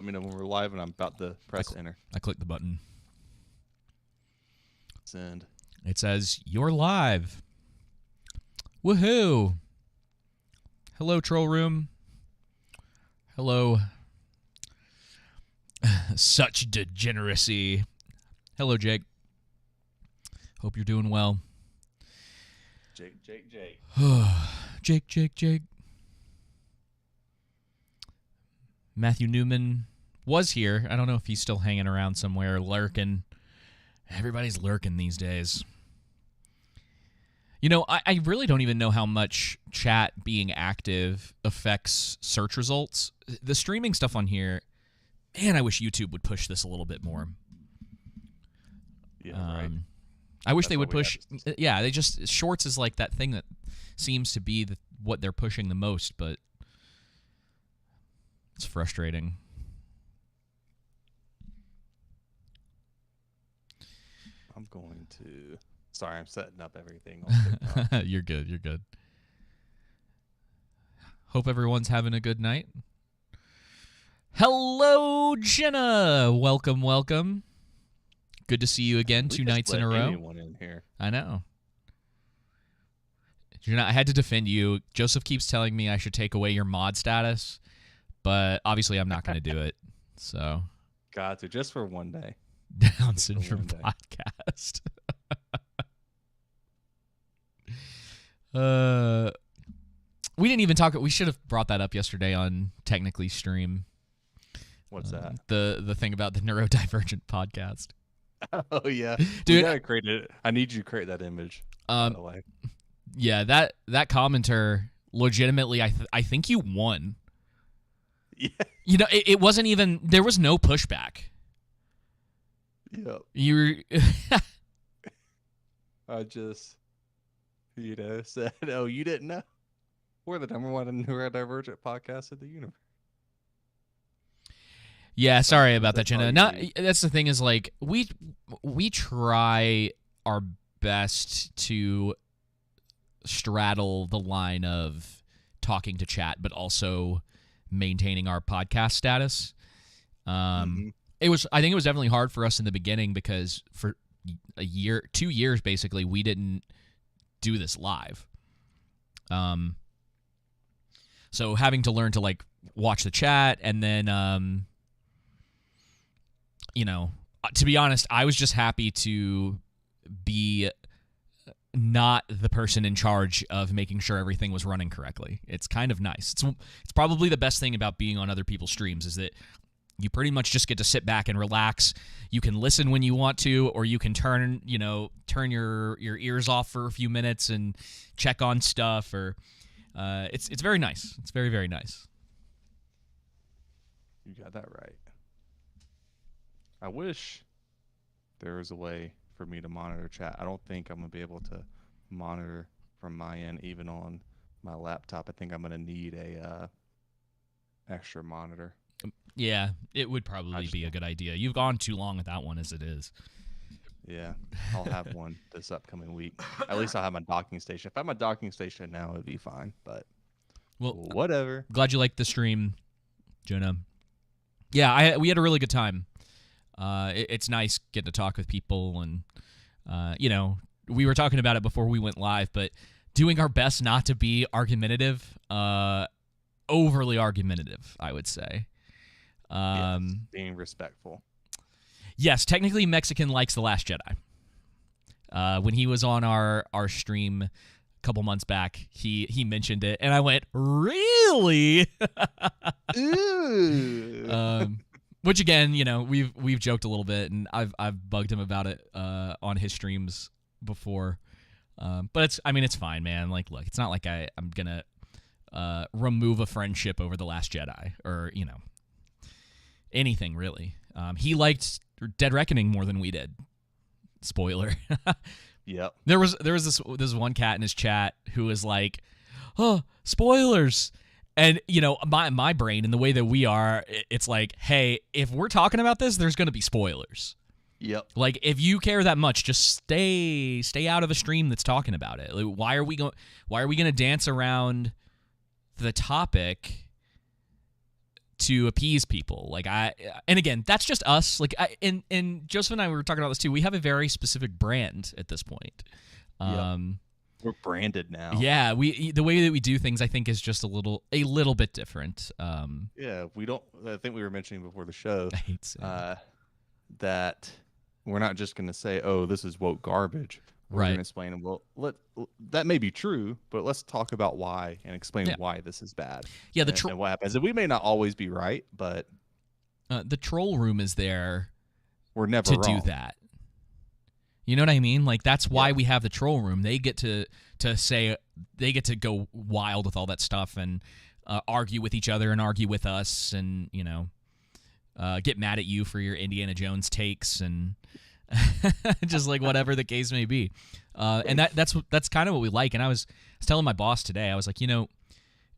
Let me know when we're live, and I'm about to press enter. I clicked the button. Send. It says, you're live. Woohoo. Hello, Troll Room. Hello. Such degeneracy. Hello, Jake. Hope you're doing well. Jake. Jake. Matthew Newman was here. I don't know if he's still hanging around somewhere, lurking. Everybody's lurking these days. You know, I really don't even know how much chat being active affects search results. The streaming stuff on here, man, I wish YouTube would push this a little bit more. Yeah, right. I wish they would push. Yeah, they just shorts is like that thing that seems to be what they're pushing the most, but it's frustrating. I'm going to. Sorry, I'm setting up everything. You're good. Hope everyone's having a good night. Hello, Jenna. Welcome. Good to see you again. 2 nights in a row. Anyone in here. I know. I had to defend you. Joseph keeps telling me I should take away your mod status, but obviously I'm not going to do it. So. Got to, just for one day. Down Syndrome podcast. We didn't even talk. We should have brought that up yesterday on Technically Stream. What's that? The thing about the neurodivergent podcast. Oh yeah, dude. You gotta create it. I need you to create that image. By the way. Yeah, that commenter legitimately, I think you won. Yeah. You know, it wasn't even. There was no pushback. Yep. You were. I just, said, "Oh, you didn't know? We're the number one neurodivergent podcast of the universe." Yeah, sorry about that, Jenna. That's the thing is, like, we try our best to straddle the line of talking to chat, but also maintaining our podcast status. I think it was definitely hard for us in the beginning because for 2 years, basically, we didn't do this live. So having to learn to, like, watch the chat and then, you know, to be honest, I was just happy to be not the person in charge of making sure everything was running correctly. It's kind of nice. It's probably the best thing about being on other people's streams is that you pretty much just get to sit back and relax. You can listen when you want to, or you can turn your ears off for a few minutes and check on stuff. Or it's very nice. It's very, very nice. You got that right. I wish there was a way for me to monitor chat. I don't think I'm going to be able to monitor from my end, even on my laptop. I think I'm going to need a extra monitor. Yeah, it would probably be a good idea. You've gone too long with that one as it is. Yeah, I'll have one this upcoming week. At least I'll have my docking station. If I have my docking station now, it would be fine. But well, whatever. Glad you liked the stream, Jonah. Yeah, we had a really good time. It's nice getting to talk with people, and you know, we were talking about it before we went live, but doing our best not to be argumentative, overly argumentative, I would say. Yes, being respectful. Yes, technically Mexican likes The Last Jedi. When he was on our stream a couple months back, he mentioned it, and I went, really? Ooh. Which again, you know, we've joked a little bit, and I've bugged him about it on his streams before. But it's fine, man. Like, look, it's not like I'm gonna remove a friendship over The Last Jedi or, you know, anything really. He liked Dead Reckoning more than we did. Spoiler. Yep. There was this one cat in his chat who was like, "Oh, spoilers." And, you know, my brain and the way that we are, it's like, hey, if we're talking about this, there's going to be spoilers. Yep. Like, if you care that much, just stay out of a stream that's talking about it. Like, why are we going to dance around the topic to appease people. Like and again, that's just us. Like and Joseph and I were talking about this too. We have a very specific brand at this point. We're branded now. Yeah, the way that we do things, I think, is just a little bit different. Yeah, we don't. I think we were mentioning before the show I hate saying that we're not just going to say, "Oh, this is woke garbage." We're right. going to explain, well, that may be true, but let's talk about why and explain why this is bad. Yeah, and what happens. And we may not always be right, but the troll room is there. We're never to wrong. do that. You know what I mean? Like, that's why we have the troll room. They get to say, they get to go wild with all that stuff and argue with each other and argue with us and, you know, get mad at you for your Indiana Jones takes and just like whatever the case may be. And that's kind of what we like. And I was telling my boss today, I was like, you know,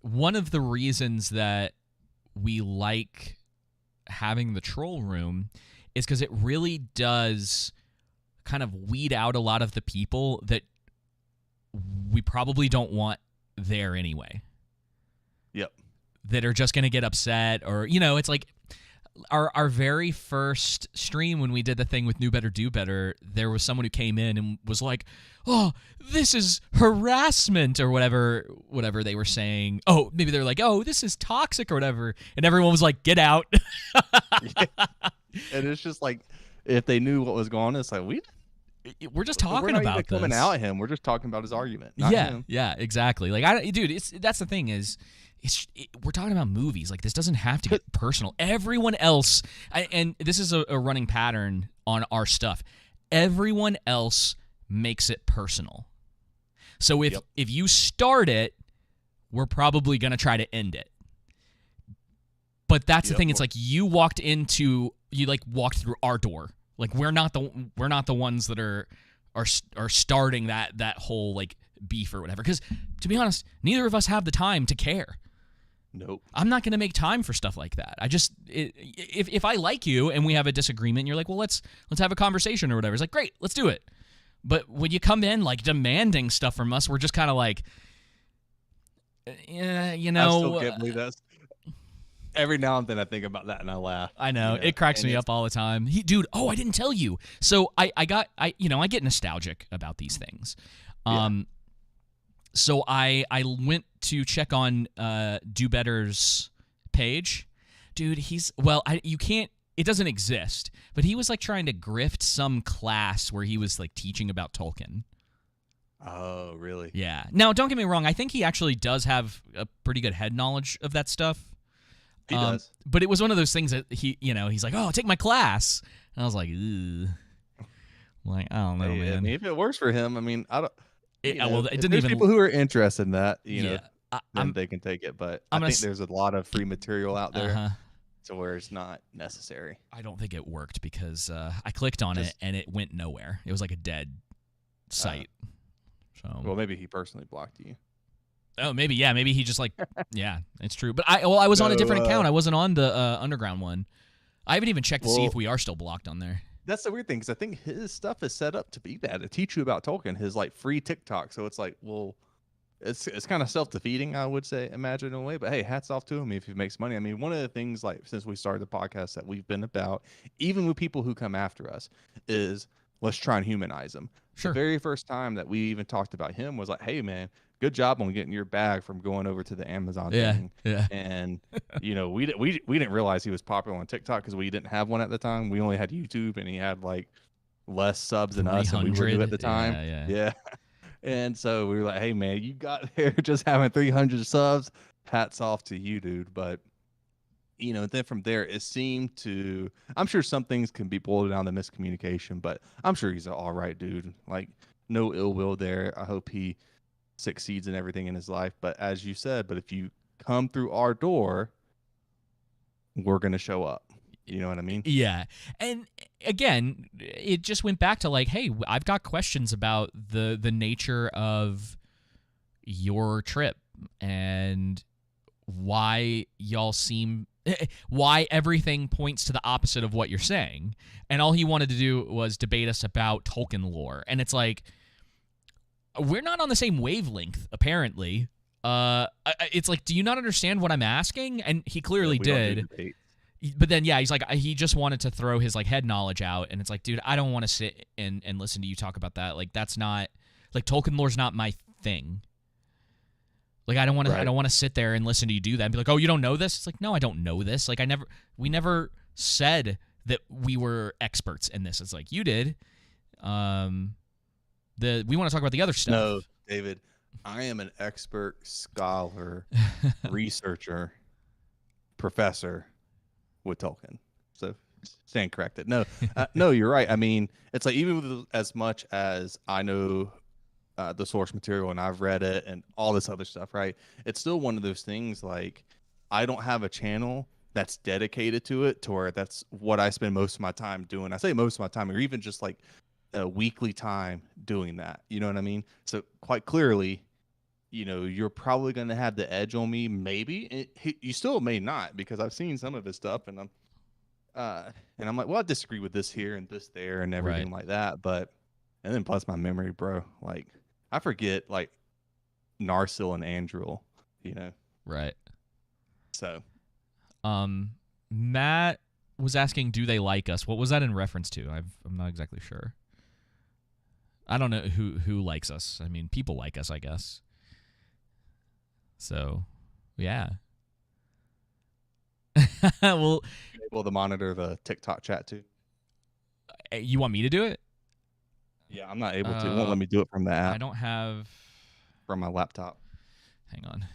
one of the reasons that we like having the troll room is because it really does kind of weed out a lot of the people that we probably don't want there anyway. Yep. That are just going to get upset, or, you know, it's like our very first stream when we did the thing with New Better Do Better, there was someone who came in and was like, "Oh, this is harassment," or whatever they were saying. Oh, maybe they're like, "Oh, this is toxic," or whatever. And everyone was like, "Get out." And it's just like, if they knew what was going on, it's like, we're just talking about this. Coming out at him. We're just talking about his argument. Not him. Yeah, exactly. Like, dude, that's the thing is, we're talking about movies. Like, this doesn't have to get personal. Everyone else, and this is a running pattern on our stuff. Everyone else makes it personal. So if you start it, we're probably gonna try to end it. But that's the thing. It's like you walked through our door. Like, we're not the ones that are starting that whole like beef or whatever. Because to be honest, neither of us have the time to care. Nope. I'm not going to make time for stuff like that. If I like you and we have a disagreement, and you're like, well, let's have a conversation or whatever. It's like, great, let's do it. But when you come in like demanding stuff from us, we're just kind of like, yeah, you know. I still can't believe that. Every now and then I think about that and I laugh. I know. It cracks me up all the time. Dude, I didn't tell you. So I get nostalgic about these things. So I went to check on Do Better's page. Dude, it doesn't exist, but he was like trying to grift some class where he was like teaching about Tolkien. Oh, really? Yeah. Now, don't get me wrong. I think he actually does have a pretty good head knowledge of that stuff. He does. But it was one of those things that he's like, "Oh, take my class." And I was like, "Ugh." Like, I don't know, man. I mean, if it works for him, I mean, I don't. It didn't there's even. People who are interested in that, then I'm, they can take it. But I think there's a lot of free material out there, to where it's not necessary. I don't think it worked because I clicked on it and it went nowhere. It was like a dead site. Well, maybe he personally blocked you. Oh, maybe, yeah. Maybe he just like, yeah, it's true. But I was on a different account. I wasn't on the underground one. I haven't even checked to see if we are still blocked on there. That's the weird thing, because I think his stuff is set up to be that, to teach you about Tolkien, his like free TikTok. So it's like, well, it's kind of self-defeating, I would say, imagine in a way. But hey, hats off to him if he makes money. I mean, one of the things, like, since we started the podcast that we've been about, even with people who come after us, is let's try and humanize them. Sure. The very first time that we even talked about him was like, hey, man, good job on getting your bag from going over to the Amazon thing. Yeah. And, we didn't realize he was popular on TikTok because we didn't have one at the time. We only had YouTube, and he had like less subs than us, and we were new at the time. Yeah. And so we were like, hey, man, you got there just having 300 subs. Hats off to you, dude. But, then from there, it seemed to, I'm sure some things can be boiled down to miscommunication, but I'm sure he's an all right dude. Like, no ill will there. I hope he succeeds in everything in his life. But as you said, if you come through our door, we're going to show up. You know what I mean? Yeah. And again, it just went back to like, hey, I've got questions about the nature of your trip and why everything points to the opposite of what you're saying. And all he wanted to do was debate us about Tolkien lore. And it's like, we're not on the same wavelength, apparently. It's like, do you not understand what I'm asking? And he clearly We don't do did. debate. But then, yeah, he's like, he just wanted to throw his like head knowledge out, and it's like, dude, I don't want to sit and listen to you talk about that. Like, that's not like Tolkien lore's not my thing. Like, I don't want to sit there and listen to you do that and be like, oh, you don't know this? It's like, no, I don't know this. Like, we never said that we were experts in this. It's like, you did. We want to talk about the other stuff. No, David, I am an expert scholar, researcher, professor with Tolkien. So stand corrected. No, no, you're right. I mean, it's like even with as much as I know the source material and I've read it and all this other stuff, right? It's still one of those things like I don't have a channel that's dedicated to it to where that's what I spend most of my time doing. I say most of my time, or even just like a weekly time doing that. You know what I mean? So quite clearly, you know, you're probably going to have the edge on me. Maybe you still may not, because I've seen some of his stuff and I'm like, well, I disagree with this here and this there and everything like that. But, and then plus my memory, bro, like I forget like Narsil and Andril, you know? Right. So, Matt was asking, do they like us? What was that in reference to? I'm not exactly sure. I don't know who likes us. I mean, people like us, I guess. So, yeah. Well, able to monitor the TikTok chat too. You want me to do it? Yeah, I'm not able to. It won't let me do it from the app. I don't have from my laptop. Hang on.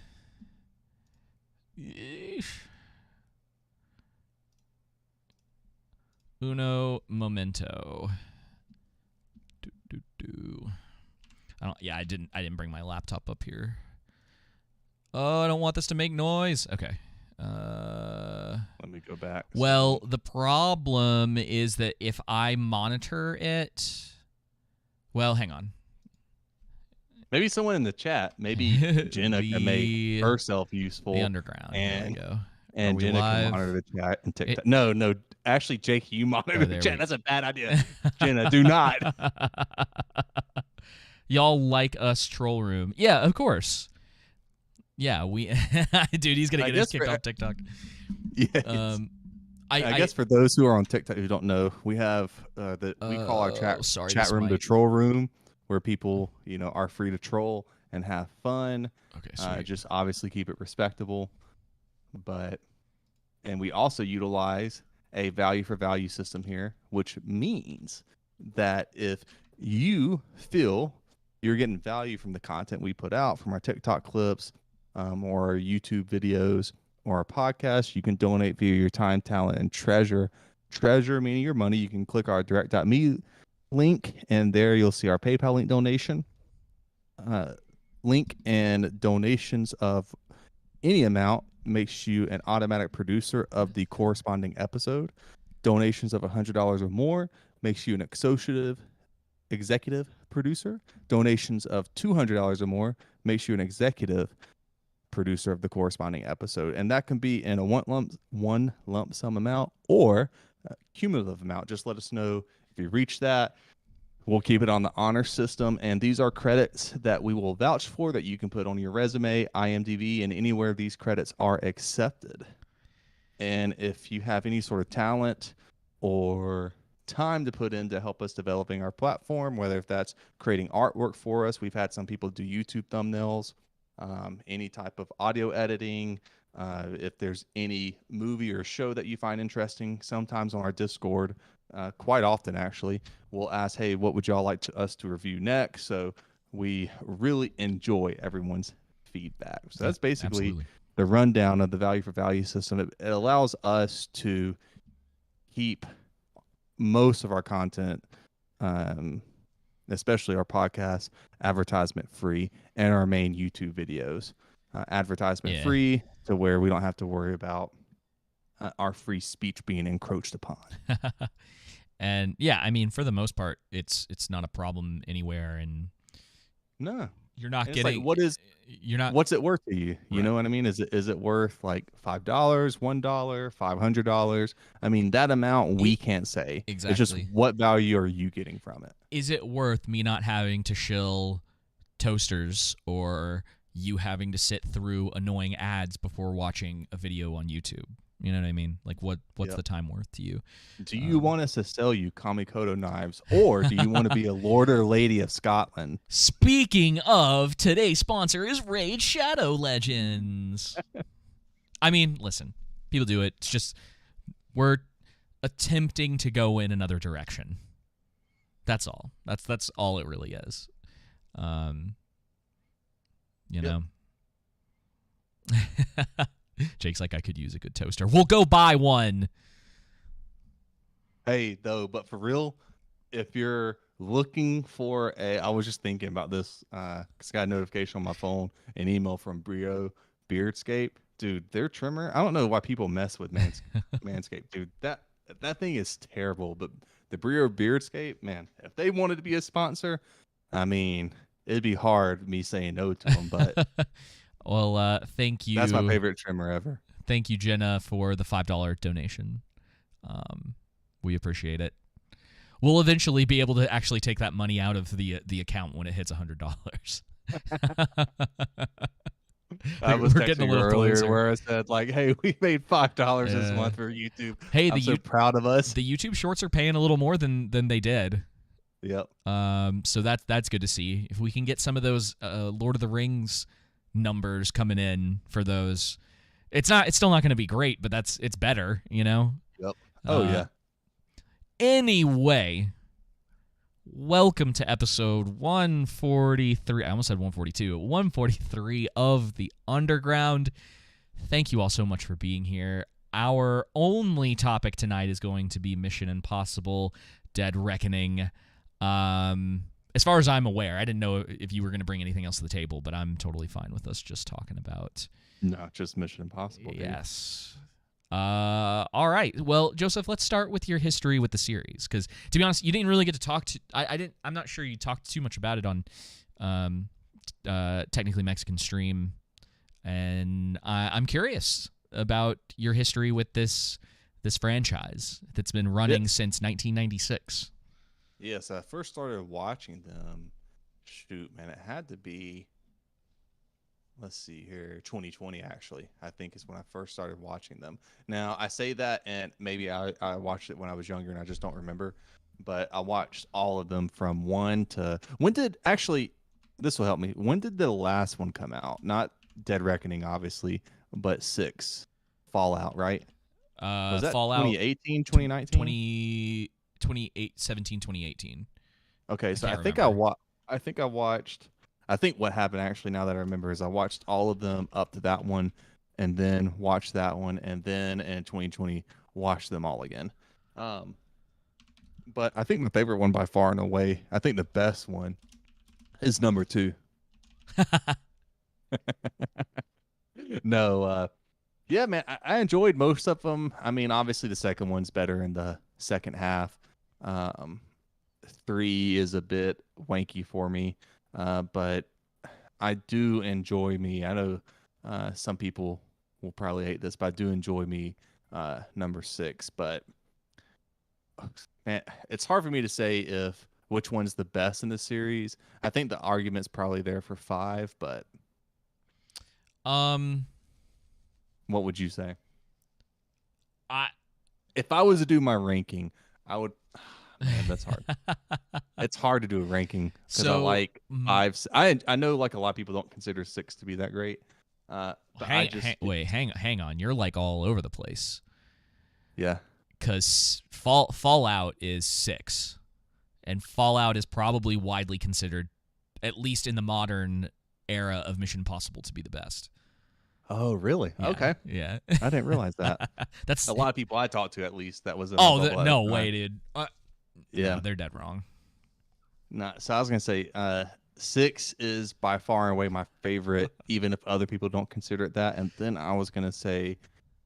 Uno momento. I didn't bring my laptop up here. Oh, I don't want this to make noise. Okay. Let me go back. Well, the problem is that if I monitor it, well, hang on. Maybe someone in the chat, maybe Jenna can make herself useful. The underground. And, there we go. And Jenna can monitor the chat and TikTok. No. Actually, Jake, you monitor the chat. That's a bad idea. Jenna, do not. Y'all like us troll room. Yeah, of course. Yeah, we dude, he's gonna get us kicked off TikTok. Yes. I guess for those who are on TikTok who don't know, we have we call our chat room the troll room, where people, you know, are free to troll and have fun. Okay, just obviously keep it respectable. And we also utilize a value for value system here, which means that if you feel you're getting value from the content we put out, from our TikTok clips, or our YouTube videos, or our podcast, you can donate via your time, talent, and treasure. Treasure meaning your money. You can click our direct.me link, and there you'll see our PayPal link donation link, and donations of any amount makes you an automatic producer of the corresponding episode. Donations of $100 or more makes you an executive producer. Donations of $200 or more makes you an executive producer of the corresponding episode, and that can be in a one lump sum amount or a cumulative amount. Just let us know if you reach that. We'll keep it on the honor system, and these are credits that we will vouch for, that you can put on your resume, IMDb, and anywhere these credits are accepted. And if you have any sort of talent or time to put in to help us developing our platform, whether if that's creating artwork for us, we've had some people do YouTube thumbnails, any type of audio editing, if there's any movie or show that you find interesting, sometimes on our Discord, quite often actually, we'll ask, hey, what would y'all like us to review next? So we really enjoy everyone's feedback. So that's basically the rundown of the value for value system. It allows us to keep most of our content, especially our podcast, advertisement free, and our main YouTube videos advertisement free, to where we don't have to worry about our free speech being encroached upon. And yeah, I mean, for the most part, it's not a problem anywhere, and no, you're not getting like, what's it worth to you? You know what I mean? Is it worth like $5, $1, $500? I mean, that amount we can't say. Exactly. It's just what value are you getting from it? Is it worth me not having to shill toasters or you having to sit through annoying ads before watching a video on YouTube. You know what I mean? Like, what's Yep. the time worth to you? Do you want us to sell you Kamikoto knives, or do you want to be a lord or lady of Scotland? Speaking of, today's sponsor is Raid Shadow Legends. I mean, listen, people do it. It's just we're attempting to go in another direction. That's all. That's all it really is. You know. Jake's like, I could use a good toaster. We'll go buy one. Hey, though, but for real, if you're looking for I was just thinking about this, because I got a notification on my phone, an email from Brio Beardscape. Dude, their trimmer, I don't know why people mess with Manscaped. Dude, that thing is terrible. But the Brio Beardscape, man, if they wanted to be a sponsor, I mean, it'd be hard me saying no to them, but well, thank you. That's my favorite trimmer ever. Thank you, Jenna, for the $5 donation. We appreciate it. We'll eventually be able to actually take that money out of the account when it hits $100. I was We're texting getting a you little earlier closer. where I said, like, hey, we made $5 this month for YouTube. Hey, I'm so proud of us. The YouTube shorts are paying a little more than they did. Yep. So that's good to see. If we can get some of those Lord of the Rings numbers coming in for those, it's still not going to be great, but it's better, you know. Yep. Oh yeah. Anyway, welcome to episode 143. I almost said 142. 143 of The Underground. Thank you all so much for being here. Our only topic tonight is going to be Mission Impossible: Dead Reckoning. As far as I'm aware, I didn't know if you were going to bring anything else to the table, but I'm totally fine with us just talking about. No, just Mission Impossible. Yes. All right. Well, Joseph, let's start with your history with the series, because to be honest, you didn't really get to talk to. I'm not sure you talked too much about it on, Technically Mexican Stream, and I'm curious about your history with this franchise that's been running since 1996. Yes, I first started watching them. Shoot, man, it had to be. Let's see here, 2020 actually, I think is when I first started watching them. Now, I say that, and maybe I watched it when I was younger and I just don't remember, but I watched all of them from when did, actually, this will help me, when did the last one come out? Not Dead Reckoning, obviously, but 6, Fallout, right? Was that Fallout 2018, 2019? 2017, 2018. Okay, so I think I watched. I think what happened actually, now that I remember, is I watched all of them up to that one, and then watched that one, and then in 2020 watched them all again. But I think my favorite one by far and away, I think the best one, is number 2. No, yeah, man, I enjoyed most of them. I mean, obviously the second one's better in the second half. 3 is a bit wanky for me. But I do enjoy me. I know some people will probably hate this, but I do enjoy me number 6. But man, it's hard for me to say which one's the best in the series. I think the argument's probably there for 5, but what would you say? If I was to do my ranking, I would. Man, that's hard. It's hard to do a ranking because I like 5. I know like a lot of people don't consider 6 to be that great. But hang on. You're like all over the place. Yeah. Because Fallout is 6, and Fallout is probably widely considered, at least in the modern era of Mission Impossible, to be the best. Oh, really? Yeah, okay. Yeah. I didn't realize that. That's a lot of people I talked to, at least. That was. No way, dude. Yeah, no, they're dead wrong. No, so I was gonna say, 6 is by far and away my favorite, even if other people don't consider it that. And then I was gonna say,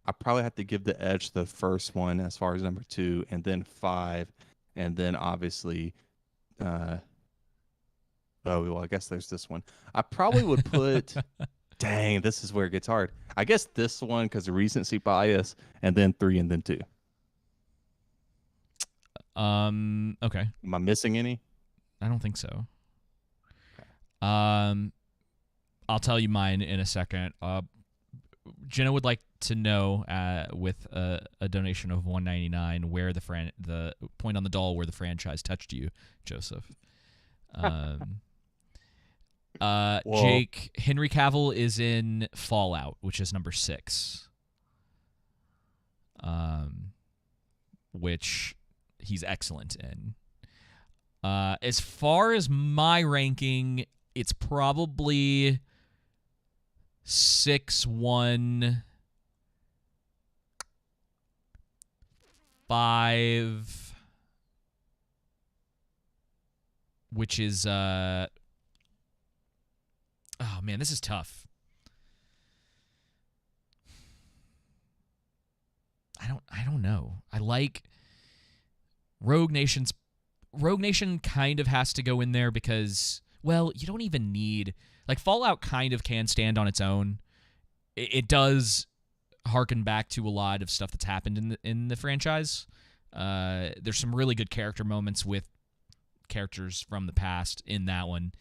I probably have to give the edge to the first one as far as number 2, and then 5, and then obviously, oh well, I guess there's this one. I probably would put. Dang, this is where it gets hard. I guess this one because of recency bias, and then 3, and then 2. Okay. Am I missing any? I don't think so. Okay. I'll I'll tell you mine in a second. Jenna would like to know, with a donation of $1.99, where the point on the doll where the franchise touched you, Joseph. Jake, Henry Cavill is in Fallout, which is number 6. Which he's excellent in. As far as my ranking, it's probably 6, 1, 5, which is oh man, this is tough. I don't know. I like Rogue Nation kind of has to go in there because, well, you don't even need, like, Fallout kind of can stand on its own. It does harken back to a lot of stuff that's happened in the franchise. There's some really good character moments with characters from the past in that one.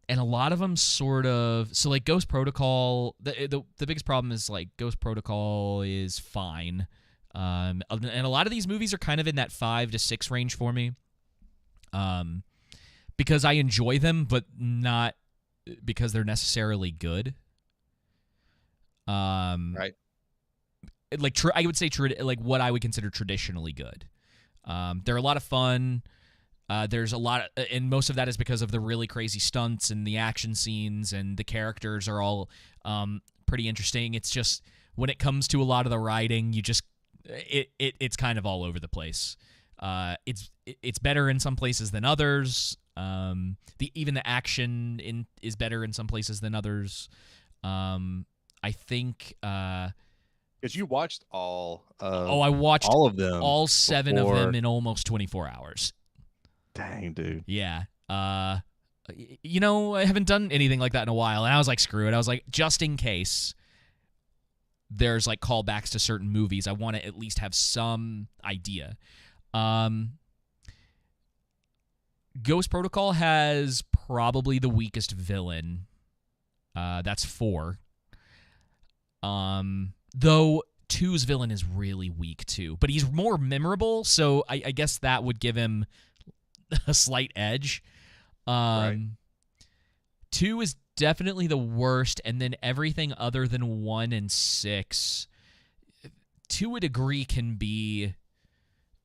And a lot of them sort of, so like Ghost Protocol, the biggest problem is like Ghost Protocol is fine. And a lot of these movies are kind of in that 5 to 6 range for me. Because I enjoy them, but not because they're necessarily good. Right. Like I would say like what I would consider traditionally good. They're a lot of fun. There's a lot, and most of that is because of the really crazy stunts and the action scenes, and the characters are all pretty interesting. It's just when it comes to a lot of the writing, you just it's kind of all over the place. It's better in some places than others. Even the action is better in some places than others. I think. Because you watched all. I watched all of them. All 7 of them in almost 24 hours. Dang, dude. Yeah. I haven't done anything like that in a while, and I was like, screw it. I was like, just in case there's like callbacks to certain movies, I want to at least have some idea. Ghost Protocol has probably the weakest villain. That's 4. Though 2's villain is really weak too, but he's more memorable, so I guess that would give him a slight edge. Right. 2 is definitely the worst, and then everything other than 1 and 6, to a degree, can be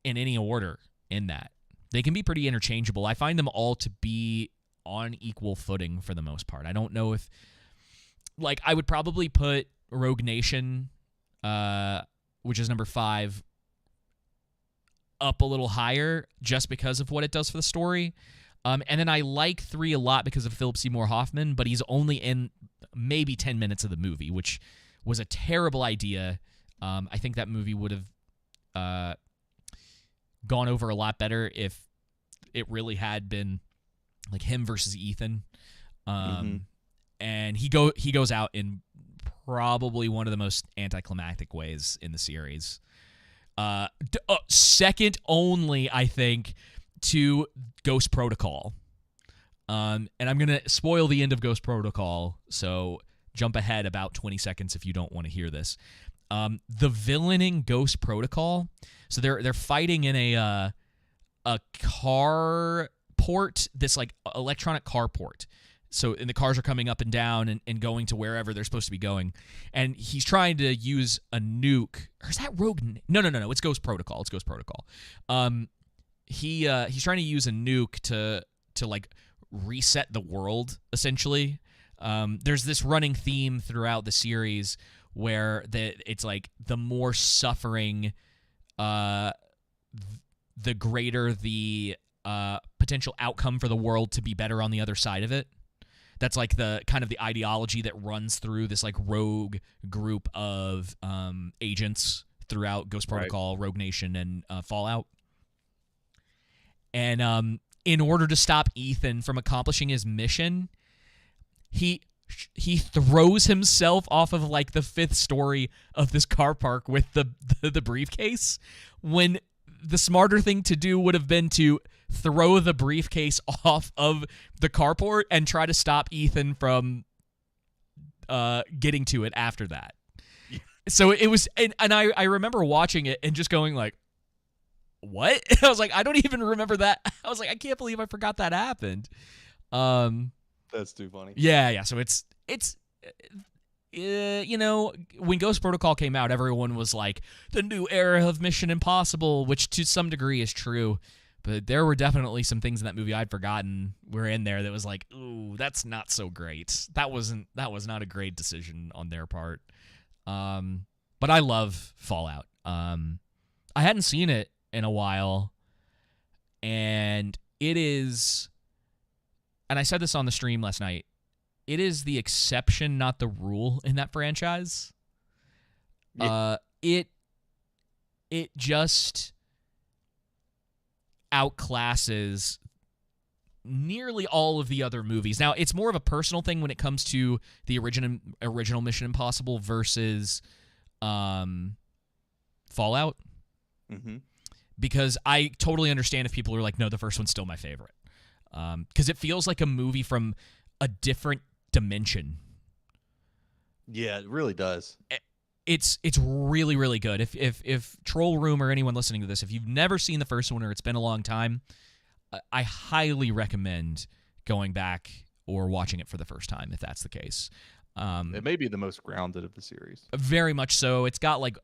in any order in that. They can be pretty interchangeable. I find them all to be on equal footing for the most part. I don't know if, like, I would probably put Rogue Nation, which is number 5, up a little higher just because of what it does for the story. And then I like 3 a lot because of Philip Seymour Hoffman, but he's only in maybe 10 minutes of the movie, which was a terrible idea. I think that movie would have gone over a lot better if it really had been like him versus Ethan. And he goes out in probably one of the most anticlimactic ways in the series. Second only, I think, to Ghost Protocol. And I'm going to spoil the end of Ghost Protocol, so jump ahead about 20 seconds if you don't want to hear this. The villain in Ghost Protocol, so they're fighting in a car port, this like electronic car port. So, and the cars are coming up and down and going to wherever they're supposed to be going. And he's trying to use a nuke. Or is that Rogue? No. It's Ghost Protocol. It's Ghost Protocol. He's trying to use a nuke to like reset the world, essentially. There's this running theme throughout the series where it's like the more suffering, the greater the potential outcome for the world to be better on the other side of it. That's like the kind of the ideology that runs through this like rogue group of agents throughout Ghost Protocol, right, Rogue Nation, and Fallout. And in order to stop Ethan from accomplishing his mission, he throws himself off of like the 5th story of this car park with the briefcase, when the smarter thing to do would have been to throw the briefcase off of the carport and try to stop Ethan from getting to it after that. So it was, and I remember watching it and just going like, what? I was like, I don't even remember that. I was like, I can't believe I forgot that happened. That's too funny. Yeah. So it's when Ghost Protocol came out, everyone was like, the new era of Mission Impossible, which to some degree is true. But there were definitely some things in that movie I'd forgotten were in there that was like, ooh, that's not so great. That was not a great decision on their part. But I love Fallout. I hadn't seen it in a while, and it is, and I said this on the stream last night, it is the exception, not the rule in that franchise. Yeah. It just outclasses nearly all of the other movies. Now, it's more of a personal thing when it comes to the original Mission Impossible versus Fallout. Mm-hmm. Because I totally understand if people are like, no, the first one's still my favorite. Because it feels like a movie from a different dimension. Yeah, it really does. It's really, really good. If Troll Room or anyone listening to this, if you've never seen the first one or it's been a long time, I highly recommend going back or watching it for the first time if that's the case. It may be the most grounded of the series. Very much so. It's got like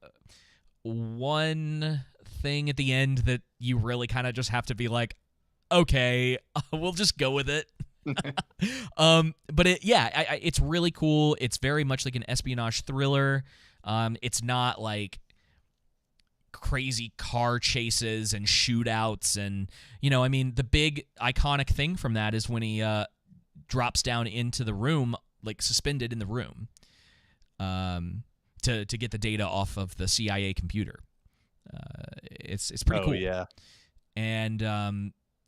one thing at the end that you really kind of just have to be like, okay, we'll just go with it. But it's really cool. It's very much like an espionage thriller. It's not like crazy car chases and shootouts, and the big iconic thing from that is when he drops down into the room, like suspended in the room, to get the data off of the CIA computer. It's pretty cool. Yeah. And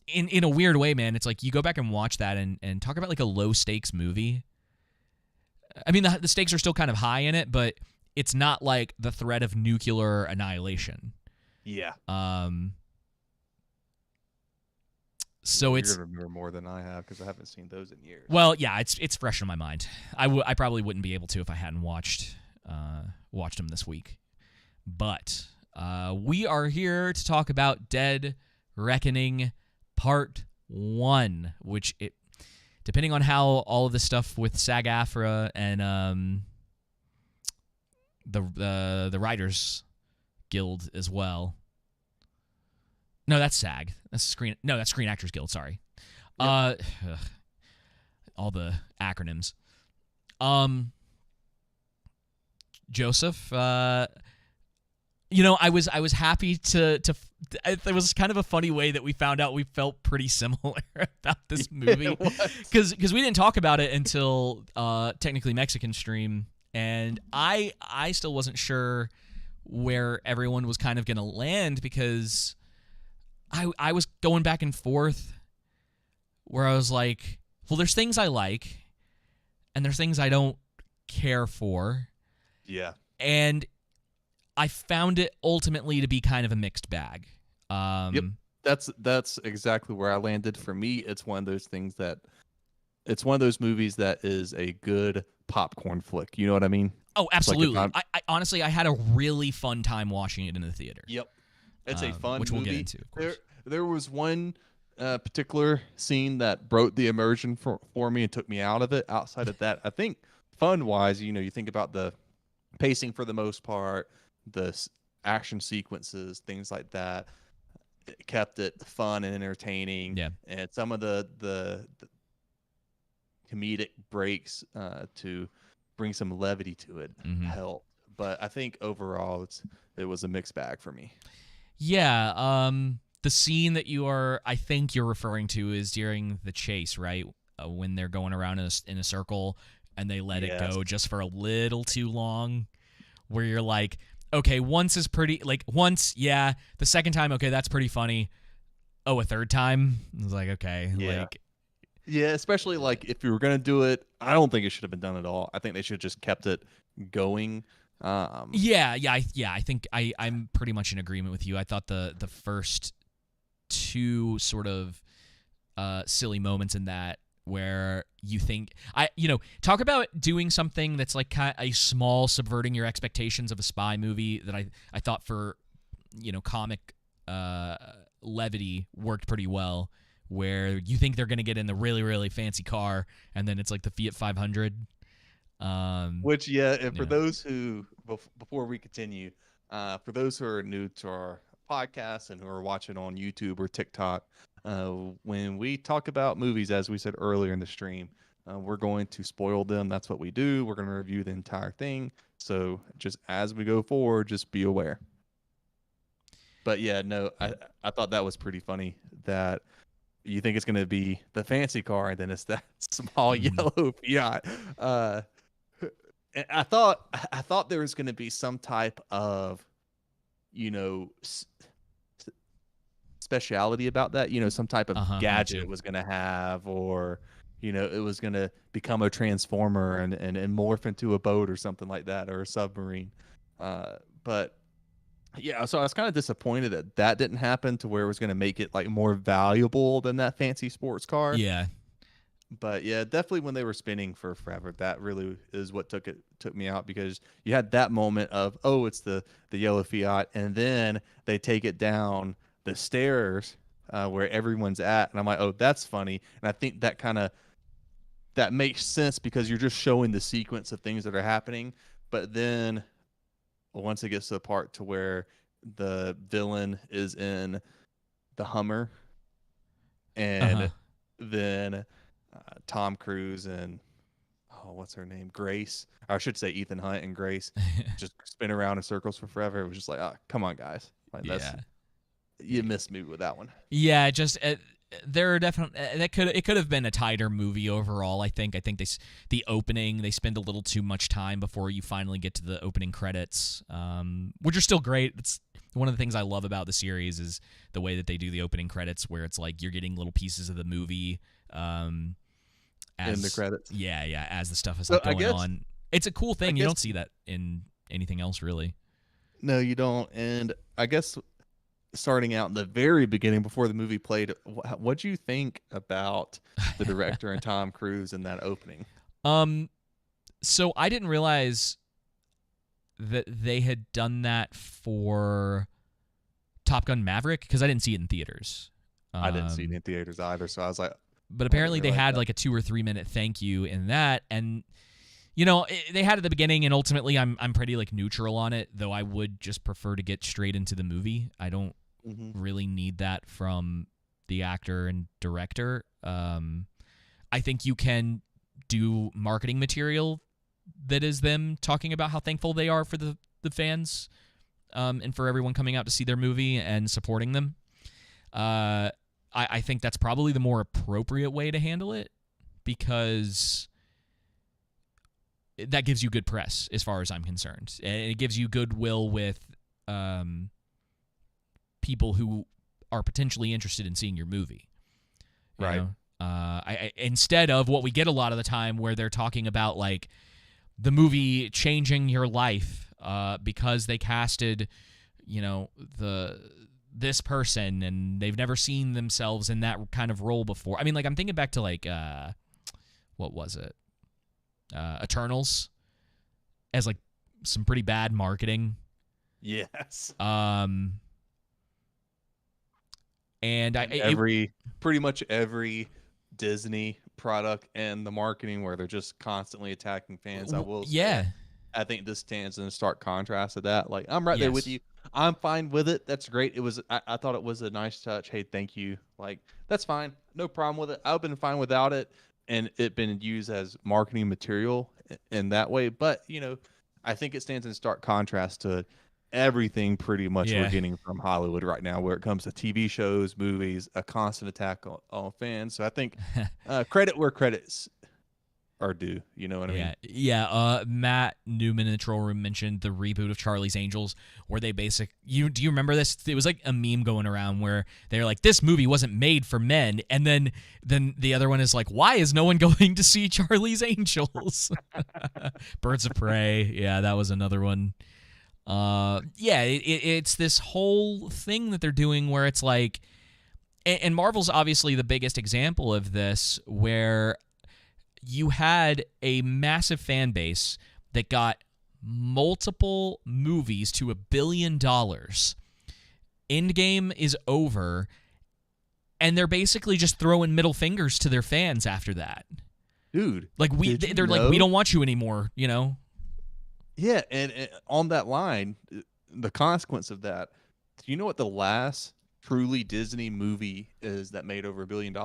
in a weird way, man, it's like you go back and watch that and talk about like a low stakes movie. I mean, the stakes are still kind of high in it, but it's not like the threat of nuclear annihilation. Yeah. So You're it's gonna remember more than I have because I haven't seen those in years. well, yeah, it's fresh in my mind. I probably wouldn't be able to if I hadn't watched them this week. But we are here to talk about Dead Reckoning Part 1, which depending on how all of this stuff with SAG-AFTRA and the Writers Guild as well. No, that's SAG. That's Screen Actors Guild. Sorry. Yep. All the acronyms. Joseph, I was happy to it was kind of a funny way that we found out we felt pretty similar about this movie because we didn't talk about it until technically Mexican stream, and I still wasn't sure where everyone was kind of going to land because I was going back and forth where I was like, well, there's things I like and there's things I don't care for. Yeah. And I found it ultimately to be kind of a mixed bag. Yep. That's exactly where I landed. For me, it's one of those movies that is a good popcorn flick. You know what I mean? Oh, absolutely. I honestly, I had a really fun time watching it in the theater. Yep. It's a fun which movie. We'll get into, of course. There was one particular scene that broke the immersion for me and took me out of it. Outside of that, I think fun-wise, you think about the pacing for the most part, the action sequences, things like that. It kept it fun and entertaining. Yeah. And some of the comedic breaks to bring some levity to it helped. But I think overall it was a mixed bag for me. Yeah, the scene that I think you're referring to is during the chase, right? When they're going around in a circle and they let it go just for a little too long, where you're like, okay, once is pretty, like once, yeah. The second time, okay, that's pretty funny. Oh, a third time? I was like, okay. Yeah. Yeah, especially like if you were going to do it, I don't think it should have been done at all. I think they should have just kept it going. I think I'm pretty much in agreement with you. I thought the first two sort of silly moments in that where you think talk about doing something that's like a small subverting your expectations of a spy movie that I thought for comic levity worked pretty well, where you think they're going to get in the really, really fancy car, and then it's like the Fiat 500. Which, and for those who, before we continue, for those who are new to our podcast and who are watching on YouTube or TikTok, when we talk about movies, as we said earlier in the stream, we're going to spoil them. That's what we do. We're going to review the entire thing. So just as we go forward, just be aware. But yeah, no, I thought that was pretty funny that you think it's going to be the fancy car and then it's that small yellow Fiat. I thought there was going to be some type of, speciality about that, some type of gadget it was going to have, or, it was going to become a transformer and morph into a boat or something like that, or a submarine. But yeah, so I was kind of disappointed that didn't happen, to where it was going to make it like more valuable than that fancy sports car. Yeah. But yeah, definitely when they were spinning for forever, that really is what took me out, because you had that moment of, oh, it's the yellow Fiat, and then they take it down the stairs where everyone's at, and I'm like, oh, that's funny. And I think that makes sense, because you're just showing the sequence of things that are happening. But then once it gets to the part to where the villain is in the Hummer, and then Tom Cruise and what's her name, Grace, or I should say Ethan Hunt and Grace, just spin around in circles for forever. It was just like, oh, come on, guys, like you missed me with that one. Yeah, just there are definitely it could have been a tighter movie overall. I think the opening, they spend a little too much time before you finally get to the opening credits, which are still great. It's one of the things I love about the series is the way that they do the opening credits, where it's like you're getting little pieces of the movie as in the credits. Yeah, as the stuff is like going on. It's a cool thing. You don't see that in anything else, really. No, you don't. And I guess starting out in the very beginning, before the movie played, what'd you think about the director and Tom Cruise in that opening? So I didn't realize that they had done that for Top Gun Maverick, because I didn't see it in theaters. I didn't see it in theaters either, so I was like, but apparently they had like a 2 or 3 minute thank you in that, and they had at the beginning, and ultimately I'm pretty like neutral on it, though I would just prefer to get straight into the movie. I don't really need that from the actor and director. I think you can do marketing material that is them talking about how thankful they are for the fans, and for everyone coming out to see their movie and supporting them. I think that's probably the more appropriate way to handle it, because that gives you good press as far as I'm concerned. And it gives you goodwill with people who are potentially interested in seeing your movie. Right. I instead of what we get a lot of the time, where they're talking about like the movie changing your life because they casted, this person and they've never seen themselves in that kind of role before. I mean, like, I'm thinking back to like what was it? Eternals, as like some pretty bad marketing. Yes. And pretty much every Disney product and the marketing, where they're just constantly attacking fans. I will say, I think this stands in stark contrast to that. Like, I'm right there with you. I'm fine with it. That's great. I thought it was a nice touch. Hey, thank you. Like, that's fine. No problem with it. I've been fine without it, and it been used as marketing material in that way. But, I think it stands in stark contrast to everything pretty much we're getting from Hollywood right now, where it comes to TV shows, movies, a constant attack on fans. So I think credit where credits are due. You know what I mean? Yeah. Matt Newman in the troll room mentioned the reboot of Charlie's Angels, where they do you remember this? It was like a meme going around where they're like, this movie wasn't made for men, and then the other one is like, why is no one going to see Charlie's Angels? Birds of Prey. Yeah, that was another one. It's this whole thing that they're doing where it's like, And Marvel's obviously the biggest example of this, where you had a massive fan base that got multiple movies to $1 billion. Endgame is over, and they're basically just throwing middle fingers to their fans after that. Dude, like they're like, we don't want you anymore, you know? Yeah, and on that line, the consequence of that, do you know what the last truly Disney movie is that made over $1 billion?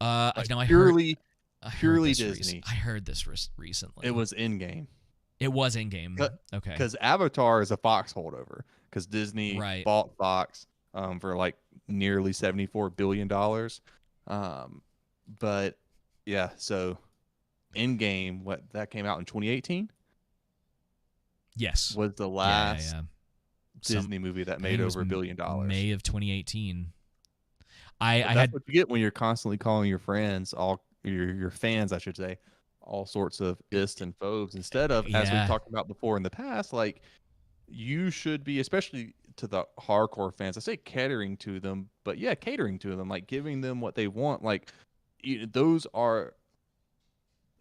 I know. Purely Disney. Disney. I heard this recently. It was Endgame. It was Endgame. Okay. Because Avatar is a Fox holdover. Because Disney bought Fox for like nearly $74 billion. But yeah, so Endgame, that came out in 2018? Yes. Was the last Disney movie that made over $1 billion. May of 2018. That's what you get when you're constantly calling your friends, all your fans, I should say, all sorts of ists and phobes, instead of, as we've talked about before in the past, like, you should be, especially to the hardcore fans, I say catering to them, but yeah, catering to them, like giving them what they want. Like, those are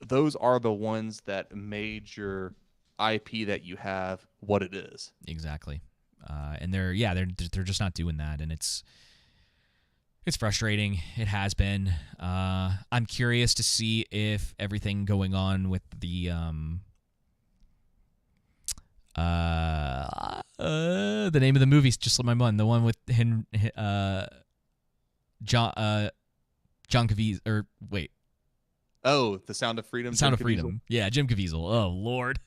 the ones that made your IP that you have what it is. Exactly. And they're just not doing that, and it's frustrating. It has been. I'm curious to see if everything going on with the name of the movie just slipped my mind. The one with John Caviezel, or wait. Oh, The Sound of Freedom. Sound of Freedom. Yeah, Jim Caviezel. Oh Lord.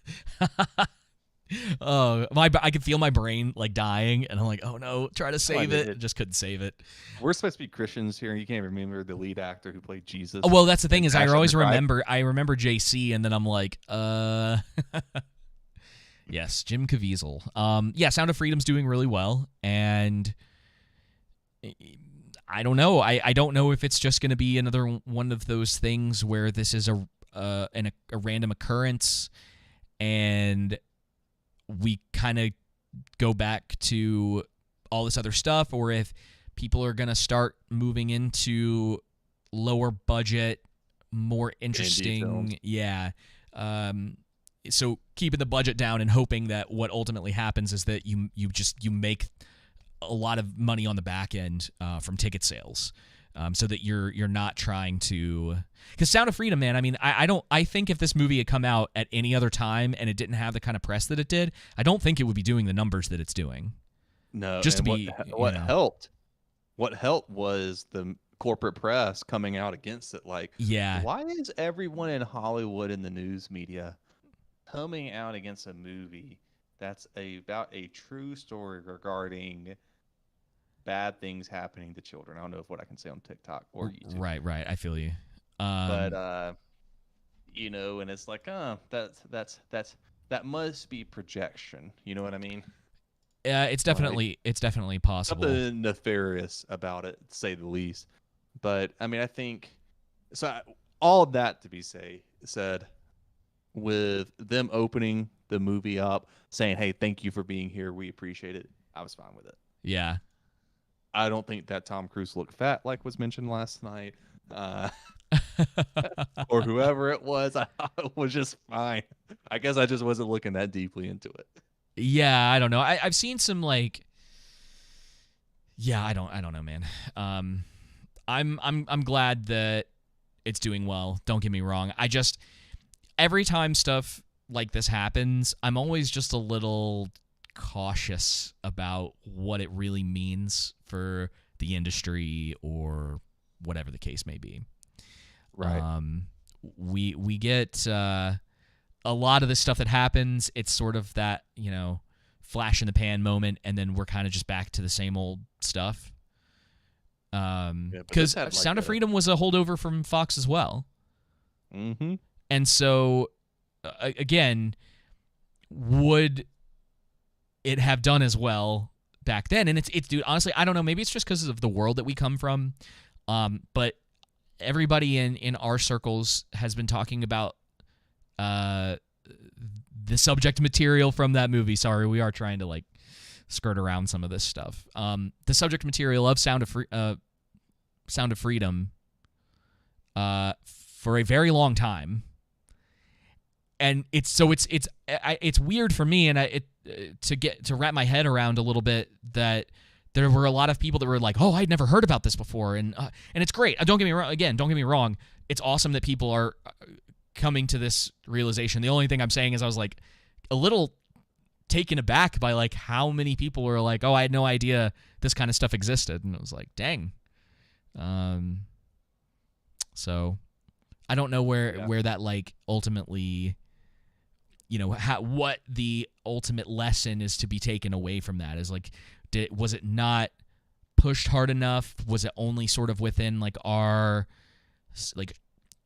Oh, I could feel my brain like dying, and I'm like, oh no, try to save it. Just couldn't save it. We're supposed to be Christians here, and you can't remember the lead actor who played Jesus. Oh, well, that's the thing, is I always remember JC, and then I'm like, yes, Jim Caviezel. Yeah, Sound of Freedom's doing really well, and I don't know. I don't know if it's just going to be another one of those things where this is a random occurrence, and we kind of go back to all this other stuff, or if people are going to start moving into lower budget, more interesting. Yeah. So keeping the budget down and hoping that what ultimately happens is that you make a lot of money on the back end from ticket sales, so that you're not trying to. Because Sound of Freedom, man, I mean, I think if this movie had come out at any other time and it didn't have the kind of press that it did, I don't think it would be doing the numbers that it's doing. No, just to be what helped was the corporate press coming out against it. Like, yeah, why is everyone in Hollywood and the news media coming out against a movie that's about a true story regarding bad things happening to children? I don't know what I can say on TikTok or YouTube. Right. I feel you. But and it's like, that must be projection. You know what I mean? Yeah, it's definitely possible. Something nefarious about it, to say the least. But I mean, I think so. All of that to be said, with them opening the movie up, saying, "Hey, thank you for being here. We appreciate it." I was fine with it. Yeah. I don't think that Tom Cruise looked fat, like was mentioned last night, or whoever it was. I was just fine. I guess I just wasn't looking that deeply into it. Yeah, I don't know. I've seen some like. Yeah, I don't know, man. I'm glad that it's doing well. Don't get me wrong. I just, every time stuff like this happens, I'm always just a little cautious about what it really means for the industry or whatever the case may be. Right. We get a lot of the stuff that happens. It's sort of that, flash in the pan moment, and then we're kind of just back to the same old stuff. Because Sound of Freedom was a holdover from Fox as well. Mm-hmm. And so, again, would it have done as well back then? And it's dude, honestly, I don't know. Maybe it's just because of the world that we come from. But everybody in our circles has been talking about the subject material from that movie. Sorry, we are trying to skirt around some of this stuff. The subject material of Sound of Freedom for a very long time, and it's weird for me, and to wrap my head around a little bit that there were a lot of people that were like, oh, I'd never heard about this before, and it's great. Don't get me wrong. It's awesome that people are coming to this realization. The only thing I'm saying is I was like a little taken aback by like how many people were like, oh, I had no idea this kind of stuff existed, and it was like, dang. So I don't know where that like ultimately, what the ultimate lesson is to be taken away from that is like, was it not pushed hard enough? Was it only sort of within like our like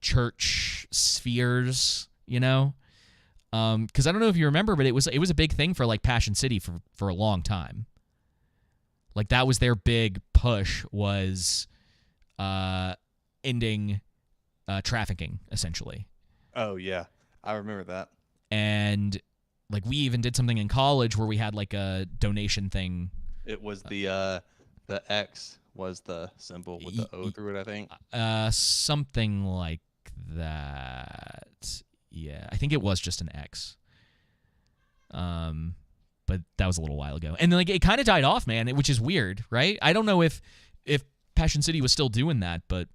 church spheres, because I don't know if you remember, but it was a big thing for like Passion City for a long time. Like that was their big push, was ending trafficking, essentially. Oh yeah, I remember that. And like we even did something in college where we had like a donation thing. It was the X was the symbol with the O through it, I think. Something like that. Yeah, I think it was just an X. But that was a little while ago. And then like it kind of died off, man, which is weird, right? I don't know if Passion City was still doing that, but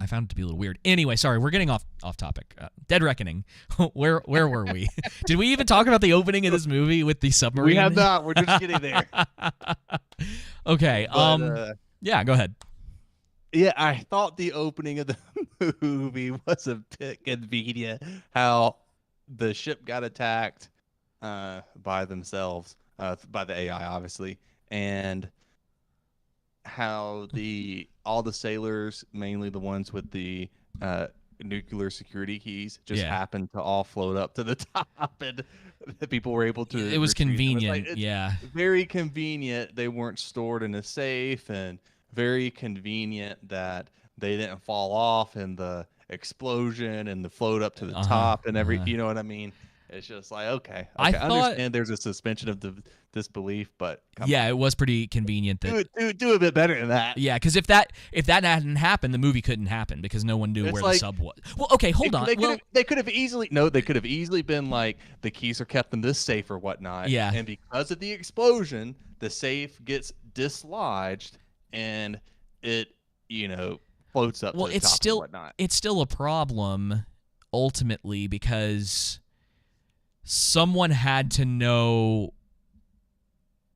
I found it to be a little weird. Anyway, sorry, we're getting off topic. Dead Reckoning. Where were we? Did we even talk about the opening of this movie with the submarine? We have not. We're just getting there. Okay. But, yeah, go ahead. Yeah, I thought the opening of the movie was a bit convenient. How the ship got attacked by themselves, by the AI, obviously, and how all the sailors, mainly the ones with the nuclear security keys, just happened to all float up to the top, and the people were able to. It was convenient, very convenient. They weren't stored in a safe, and very convenient that they didn't fall off in the explosion and the float up to the top and you know what I mean? It's just like, okay. I understand there's a suspension of disbelief, but it was pretty convenient that do a bit better than that. Yeah, because if that hadn't happened, the movie couldn't happen because no one knew where the sub was. Well, okay, hold on. They could have easily been like the keys are kept in this safe or whatnot. Yeah, and because of the explosion, the safe gets dislodged and it floats up. Well, to the top and whatnot. It's still a problem ultimately because someone had to know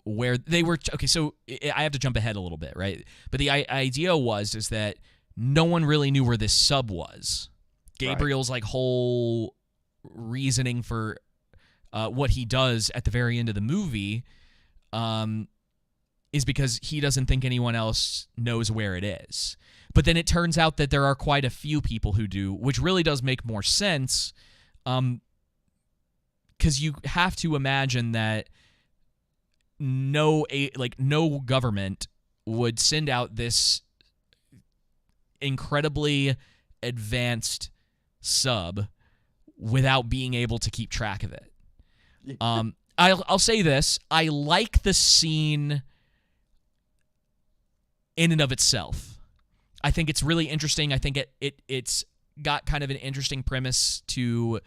where they were. Okay, so I have to jump ahead a little bit, right? But the idea is that no one really knew where this sub was. Gabriel's like whole reasoning for what he does at the very end of the movie is because he doesn't think anyone else knows where it is. But then it turns out that there are quite a few people who do, which really does make more sense. Because you have to imagine that no government would send out this incredibly advanced sub without being able to keep track of it. I'll say this: I like the scene in and of itself. I think it's really interesting. I think it's got kind of an interesting premise to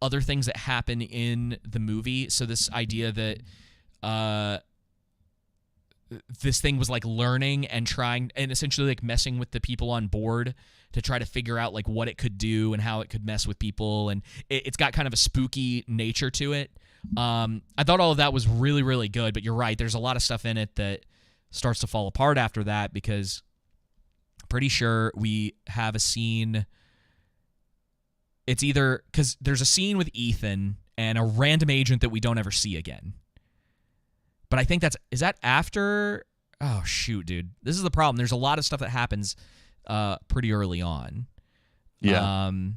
other things that happen in the movie. So this idea that this thing was like learning and trying and essentially like messing with the people on board to try to figure out like what it could do and how it could mess with people. And it's got kind of a spooky nature to it. I thought all of that was really, really good, but you're right. There's a lot of stuff in it that starts to fall apart after that because I'm pretty sure we have a scene. It's either because there's a scene with Ethan and a random agent that we don't ever see again. But I think is that after? Oh, shoot, dude. This is the problem. There's a lot of stuff that happens pretty early on. Yeah. And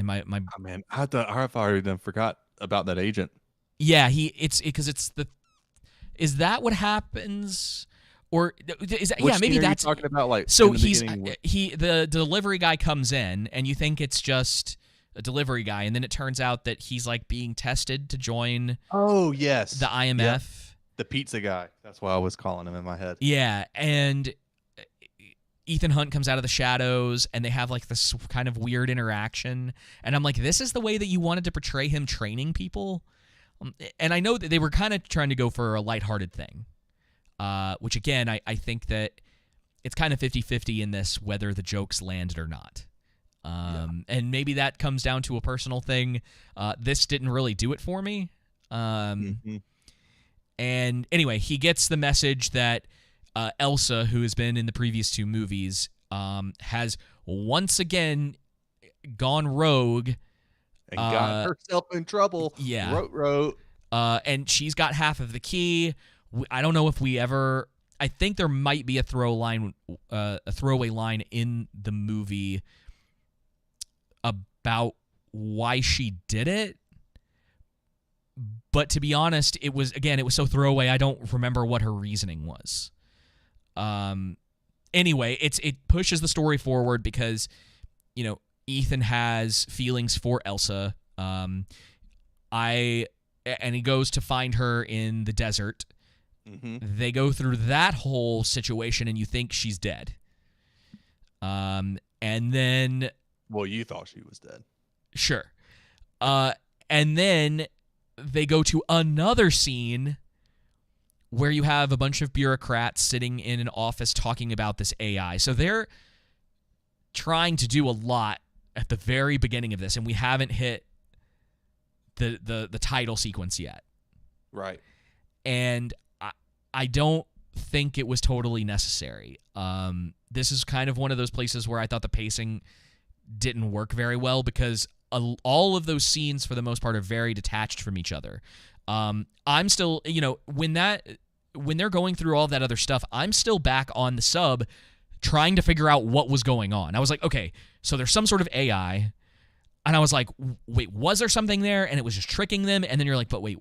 my oh, man, I already done forgot about that agent. Yeah, is that what happens? Or is that, Which maybe that's talking about like so the delivery guy comes in and you think it's just a delivery guy and then it turns out that he's like being tested to join the IMF. The pizza guy. That's why I was calling him in my head. Yeah, and Ethan Hunt comes out of the shadows, and they have like this kind of weird interaction. And I'm like, this is the way that you wanted to portray him training people? And I know that they were kind of trying to go for a lighthearted thing, which again, I think that it's kind of 50-50 in this, whether the jokes landed or not. And maybe that comes down to a personal thing. This didn't really do it for me. And anyway, he gets the message that Elsa, who has been in the previous two movies, has once again gone rogue. And got herself in trouble. Yeah. Wrote. And she's got half of the key. I don't know if we ever... I think there might be a throwaway line in the movie about why she did it. But to be honest, it was so throwaway, I don't remember what her reasoning was. Anyway, it pushes the story forward because, Ethan has feelings for Elsa. And he goes to find her in the desert. Mm-hmm. They go through that whole situation, and you think she's dead. And then... Well, you thought she was dead. Sure. And then they go to another scene where you have a bunch of bureaucrats sitting in an office talking about this AI. So they're trying to do a lot at the very beginning of this, and we haven't hit the title sequence yet. Right. And I don't think it was totally necessary. This is kind of one of those places where I thought the pacing didn't work very well because all of those scenes, for the most part, are very detached from each other. I'm still, when they're going through all that other stuff, I'm still back on the sub trying to figure out what was going on. I was like, okay, so there's some sort of AI, and I was like, wait, was there something there? And it was just tricking them, and then you're like, but wait,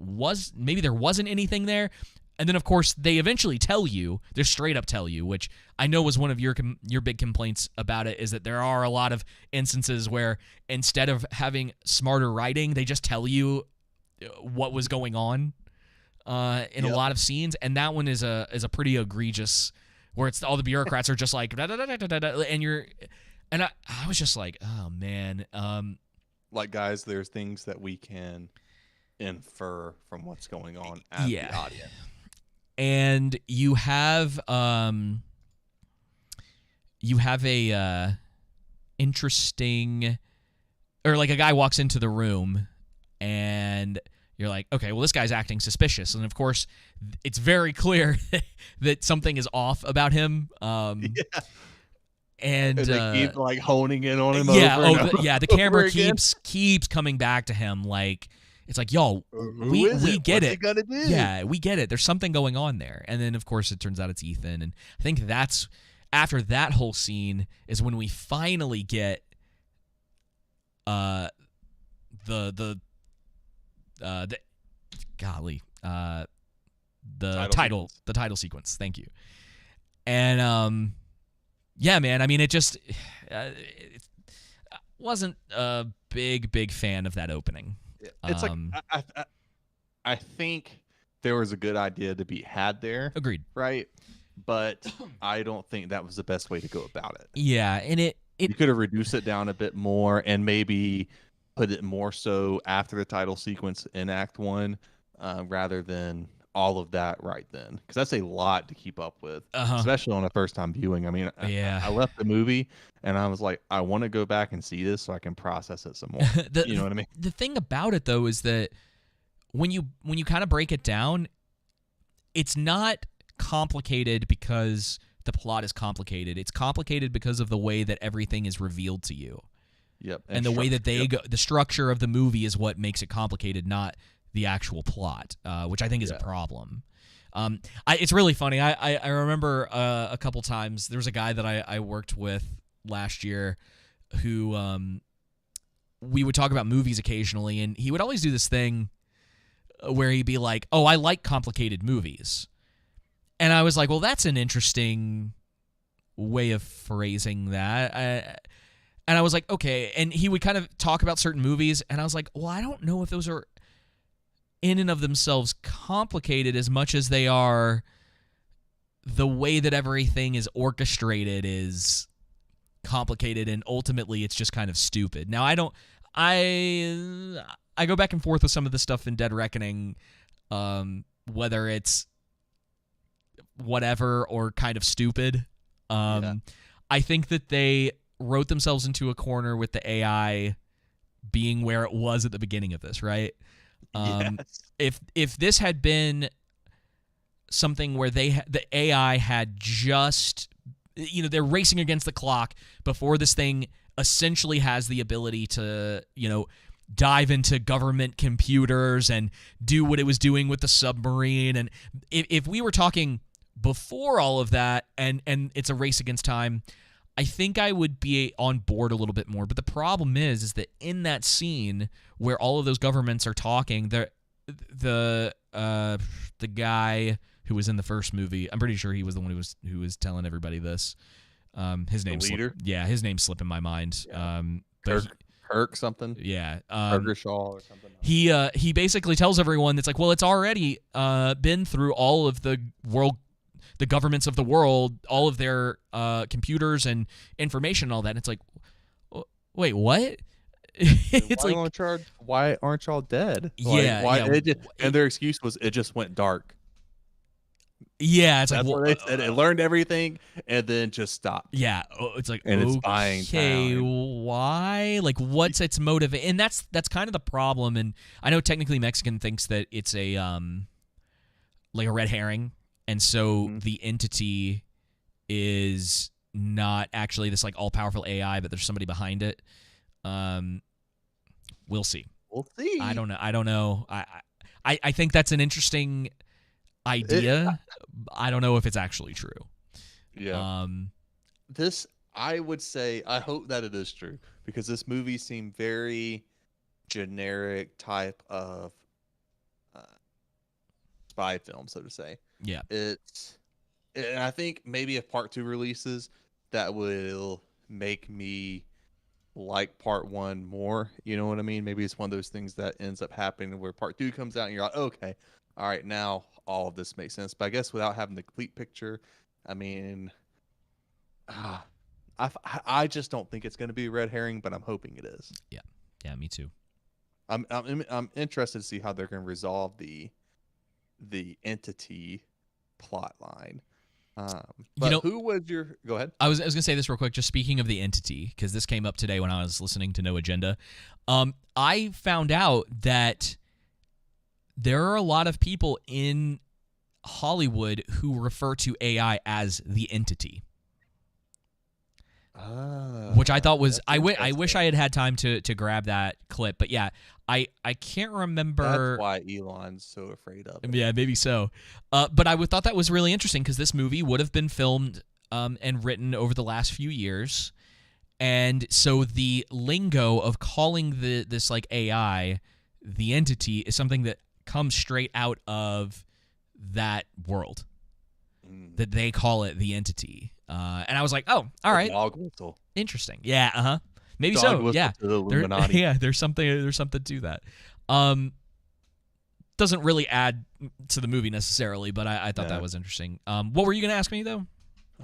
maybe there wasn't anything there? And then, of course, they eventually tell you, they straight up tell you, which I know was one of your big complaints about it, is that there are a lot of instances where instead of having smarter writing, they just tell you what was going on in a lot of scenes. And that one is a pretty egregious, where it's all the bureaucrats are just like, da, da, da, da, da, da, and I was just like, oh, man. Like, guys, there's things that we can infer from what's going on as the audience. And you have a interesting, or like a guy walks into the room and you're like, okay, well, this guy's acting suspicious. And of course, it's very clear that something is off about him. And they keep like honing in on him. The camera keeps coming back to him. Like, it's like, yo, we get it. What's he gonna do? Yeah, we get it. There's something going on there. And then, of course, it turns out it's Ethan. And I think that's, after that whole scene, is when we finally get the title sequence. Thank you. And yeah, man. I mean, it wasn't a big fan of that opening. It's I think there was a good idea to be had there. Agreed. Right? But I don't think that was the best way to go about it. Yeah, and you could have reduced it down a bit more and maybe put it more so after the title sequence in Act 1 rather than all of that right then. Because that's a lot to keep up with, especially on a first-time viewing. I mean, I left the movie and I was like, I want to go back and see this so I can process it some more. You know what I mean? The thing about it, though, is that when you kind of break it down, it's not complicated because the plot is complicated. It's complicated because of the way that everything is revealed to you. Yep. And the way that they go, the structure of the movie is what makes it complicated, not the actual plot, which I think is a problem. It's really funny. I remember a couple times there was a guy that I worked with last year who we would talk about movies occasionally, and he would always do this thing where he'd be like, oh, I like complicated movies. And I was like, well, that's an interesting way of phrasing that. And I was like, okay. And he would kind of talk about certain movies, and I was like, well, I don't know if those are in and of themselves complicated as much as they are the way that everything is orchestrated is complicated, and ultimately it's just kind of stupid. Now, I go back and forth with some of the stuff in Dead Reckoning, whether it's whatever or kind of stupid. I think that they wrote themselves into a corner with the AI being where it was at the beginning of this, right? If this had been something where the AI had just, they're racing against the clock before this thing essentially has the ability to, dive into government computers and do what it was doing with the submarine. And if we were talking before all of that and it's a race against time, I think I would be on board a little bit more. But the problem is that in that scene where all of those governments are talking, the guy who was in the first movie, I'm pretty sure he was the one who was telling everybody this. His name's leader. His name's slipping my mind. Yeah. But Kirk something. Yeah, Burgershaw or something. He basically tells everyone it's like, well, it's already been through all of the governments of the world, all of their computers and information and all that. And it's like, wait, what? It's why aren't y'all dead? And their excuse was it just went dark. Yeah, it's That's what they said. It learned everything and then just stopped. Yeah, it's like, and it's buying time. Why? Like, what's its motive? And that's kind of the problem. And I know technically Mexican thinks that it's a like a red herring, and so the entity is not actually this like all powerful AI, but there's somebody behind it. We'll see. I don't know. I think that's an interesting idea. I don't know if it's actually true. Yeah. This, I would say, I hope that it is true, because this movie seemed very generic type of spy film, so to say. Yeah. And I think maybe if part 2 releases, that will make me like part 1 more. You know what I mean? Maybe it's one of those things that ends up happening where part 2 comes out and you're like, okay, all right, now all of this makes sense. But I guess without having the complete picture, I mean, I just don't think it's going to be a red herring, but I'm hoping it is. Yeah, me too. I'm interested to see how they're going to resolve the entity plot line. But who was your? Go ahead. I was going to say this real quick. Just speaking of the entity, because this came up today when I was listening to No Agenda. I found out that there are a lot of people in Hollywood who refer to AI as the entity. Which I thought was, I wish I had time to grab that clip, but yeah, I can't remember. That's why Elon's so afraid of it. Yeah, maybe so. But I thought that was really interesting, because this movie would have been filmed and written over the last few years, and so the lingo of calling this like AI the entity is something that comes straight out of that world. That they call it the entity. And I was like, oh, all right. Dog whistle. Interesting. Yeah, maybe Dog so. whistle Yeah. to the Illuminati. There's something to that. Doesn't really add to the movie necessarily, but I thought that was interesting. What were you going to ask me, though?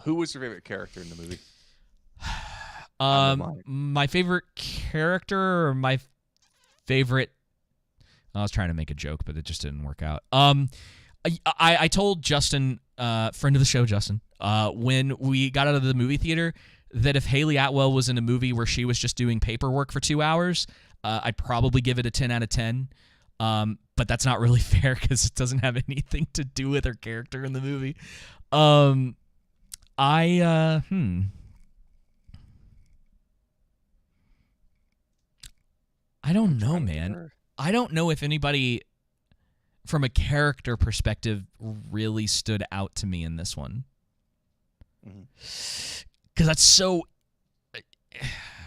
Who was your favorite character in the movie? My favorite character, or my favorite... I was trying to make a joke, but it just didn't work out. I told Justin, friend of the show, Justin, when we got out of the movie theater, that if Haley Atwell was in a movie where she was just doing paperwork for 2 hours, I'd probably give it a 10 out of 10. But that's not really fair, because it doesn't have anything to do with her character in the movie. I don't know, man. I don't know if anybody from a character perspective really stood out to me in this one. Because that's so...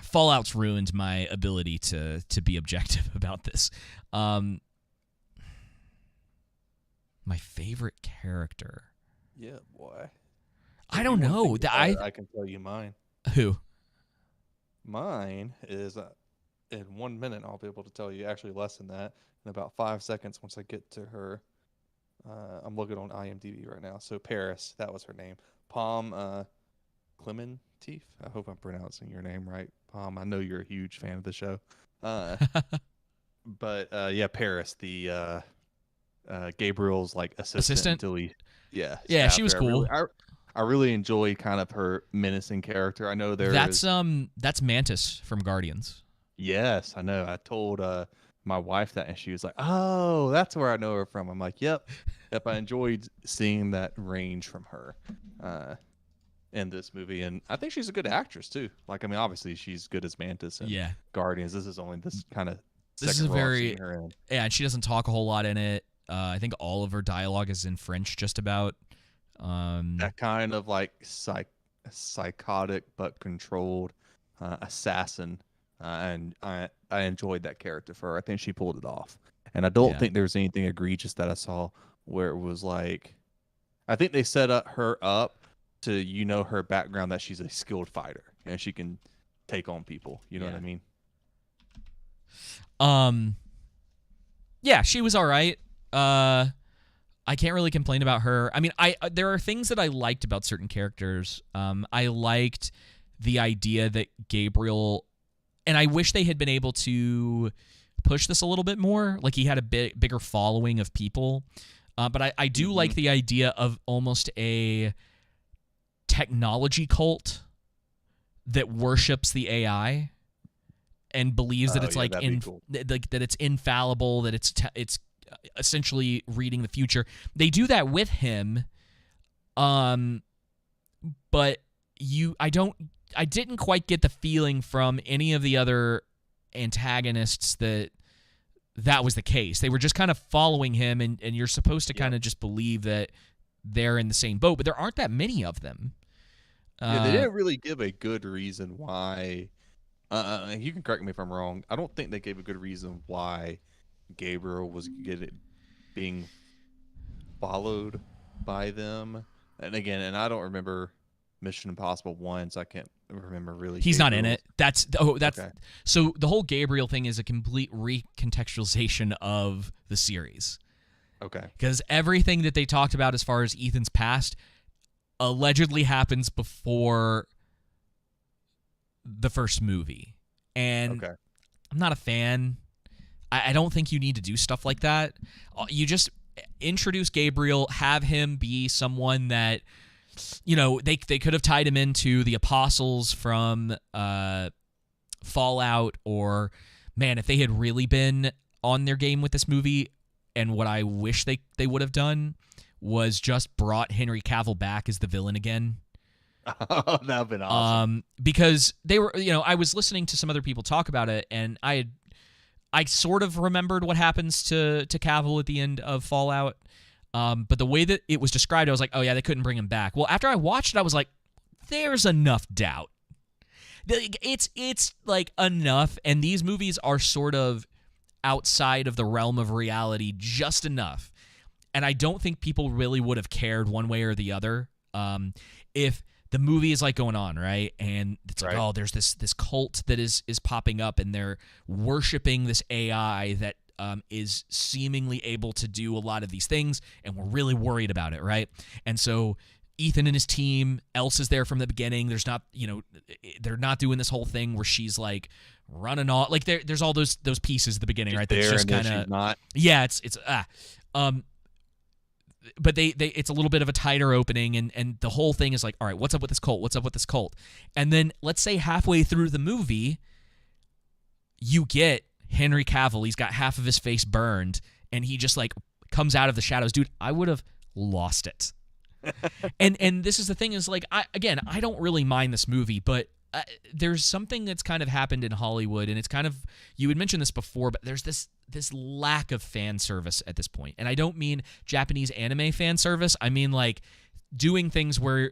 Fallout's ruined my ability to be objective about this. My favorite character. Yeah, boy. I don't know. I can tell you mine. Who? Mine is in 1 minute. I'll be able to tell you actually less than that in about 5 seconds once I get to her. I'm looking on IMDb right now. So Paris, that was her name. Palm Clementif. I hope I'm pronouncing your name right, Palm. I know you're a huge fan of the show. But yeah, Paris, the Gabriel's like assistant until he, yeah, Yeah, she was cool. I really enjoy kind of her menacing character. I know that's Mantis from Guardians. Yes, I know. I told my wife that, and she was like, "Oh, that's where I know her from." I'm like, "Yep, yep." I enjoyed seeing that range from her in this movie, and I think she's a good actress too. Like, I mean, obviously she's good as Mantis and Guardians. This is only this kind of this is a very and she doesn't talk a whole lot in it. I think all of her dialogue is in French, just about. That kind of like psychotic but controlled assassin. And I enjoyed that character for her. I think she pulled it off. And I don't think there was anything egregious that I saw where it was like, I think they set her up to, her background, that she's a skilled fighter and she can take on people. You know what I mean? Yeah, she was all right. I can't really complain about her. I mean, there are things that I liked about certain characters. I liked the idea that Gabriel, and I wish they had been able to push this a little bit more. Like, he had a bigger following of people. But I do like the idea of almost a technology cult that worships the AI and believes that it's that it's infallible, that it's essentially reading the future. They do that with him, but I didn't quite get the feeling from any of the other antagonists that was the case. They were just kind of following him, and you're supposed to kind of just believe that they're in the same boat, but there aren't that many of them. They didn't really give a good reason why. You can correct me if I'm wrong. I don't think they gave a good reason why Gabriel was being followed by them. And again, I don't remember Mission Impossible 1, so I can't remember really. He's not in it. That's okay. So the whole Gabriel thing is a complete recontextualization of the series. Okay. Because everything that they talked about as far as Ethan's past allegedly happens before the first movie. And I'm not a fan. I don't think you need to do stuff like that. You just introduce Gabriel, have him be someone that, they could have tied him into the Apostles from Fallout, or, man, if they had really been on their game with this movie, and what I wish they would have done was just brought Henry Cavill back as the villain again. Oh, that would have been awesome. Because they were, I was listening to some other people talk about it, and I sort of remembered what happens to Cavill at the end of Fallout. But the way that it was described, I was like, oh yeah, they couldn't bring him back. Well, after I watched it, I was like, there's enough doubt. It's like enough, and these movies are sort of outside of the realm of reality just enough. And I don't think people really would have cared one way or the other if the movie is like going on, right? And it's like, oh, there's this cult that is popping up, and they're worshiping this AI that is seemingly able to do a lot of these things, and we're really worried about it, right? And so Ethan and his team, Else is there from the beginning. There's not, they're not doing this whole thing where she's like running off. Like there's all those pieces at the beginning, right? That's just kind of not. Yeah, but they it's a little bit of a tighter opening, and the whole thing is like, all right, what's up with this cult? What's up with this cult? And then let's say halfway through the movie, you get Henry Cavill. He's got half of his face burned, and he just like comes out of the shadows. Dude, I would have lost it. and this is the thing is like, I don't really mind this movie, but there's something that's kind of happened in Hollywood, and it's kind of, you had mentioned this before, but there's this lack of fan service at this point. And I don't mean Japanese anime fan service. I mean like doing things where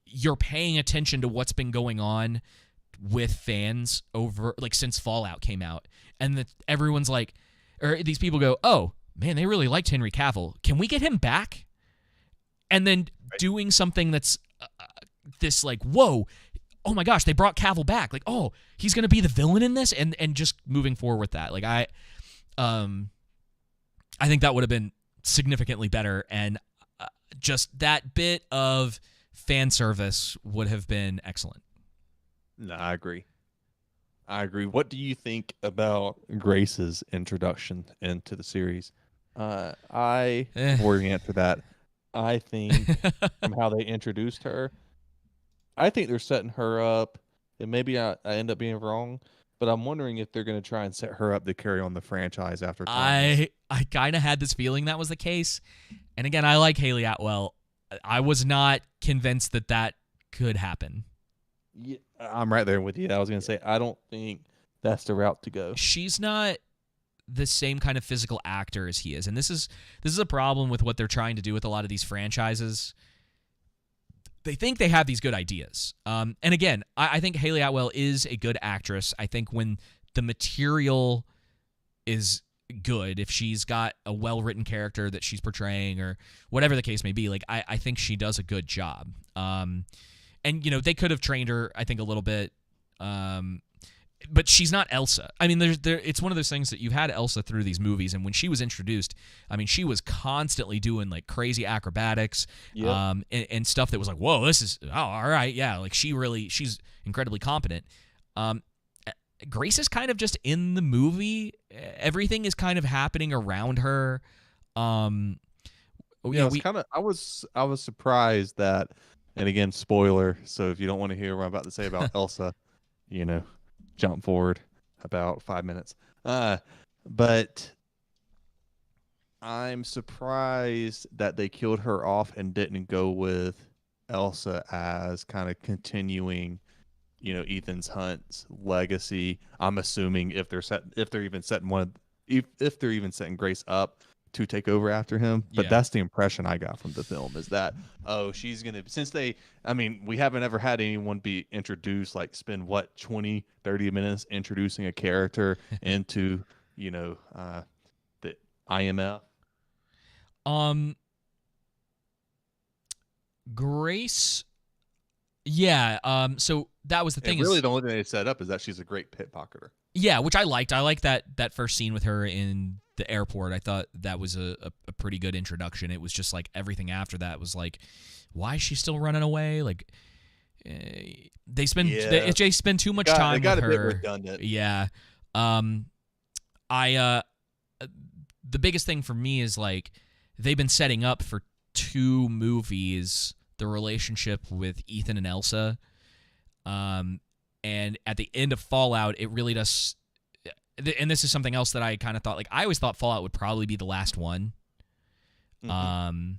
you're paying attention to what's been going on with fans over, like, since Fallout came out, and that everyone's like, or these people go, oh man, they really liked Henry Cavill. Can we get him back? And then doing something that's this like, whoa, oh my gosh, they brought Cavill back. Like, oh, he's going to be the villain in this, and just moving forward with that. Like, I think that would have been significantly better, and just that bit of fan service would have been excellent. No, I agree. What do you think about Grace's introduction into the series? Before we answer that, I think from how they introduced her, I think they're setting her up, and maybe I end up being wrong, but I'm wondering if they're going to try and set her up to carry on the franchise after Thomas. I kind of had this feeling that was the case. And again, I like Haley Atwell. I was not convinced that that could happen. Yeah, I'm right there with you. I was going to say, I don't think that's the route to go. She's not the same kind of physical actor as he is. And this is a problem with what they're trying to do with a lot of these franchises. They think they have these good ideas. And again, I think Haley Atwell is a good actress. I think when the material is good, if she's got a well-written character that she's portraying or whatever the case may be, like I think she does a good job. And, you know, they could have trained her, I think, a little bit. But she's not Elsa. I mean, it's one of those things that you've had Elsa through these movies, and when she was introduced, I mean, she was constantly doing like crazy acrobatics, Yep. and stuff that was like, whoa, this is all right, yeah, like she's incredibly competent. Grace is kind of just in the movie. Everything is kind of happening around her. I was surprised that, and again, spoiler. So if you don't want to hear what I'm about to say about Elsa, jump forward about 5 minutes. But I'm surprised that they killed her off and didn't go with Elsa as kind of continuing, Ethan's Hunt's legacy. I'm assuming if they're even setting Grace up to take over after him. But that's the impression I got from the film, is that, she's going to, we haven't ever had anyone be introduced, like spend 20-30 minutes introducing a character into, the IMF. Grace. Yeah. So that was the thing. Really, the only thing they set up is that she's a great pickpocketer. Yeah, which I liked. I liked that first scene with her in the airport. I thought that was a pretty good introduction. It was just like everything after that was like, why is she still running away? Like, they spend too much time with her. It got a bit redundant. Yeah. The biggest thing for me is like they've been setting up for 2 movies the relationship with Ethan and Elsa. And at the end of Fallout, it really does. And this is something else that I kind of thought. Like, I always thought Fallout would probably be the last one. Mm-hmm.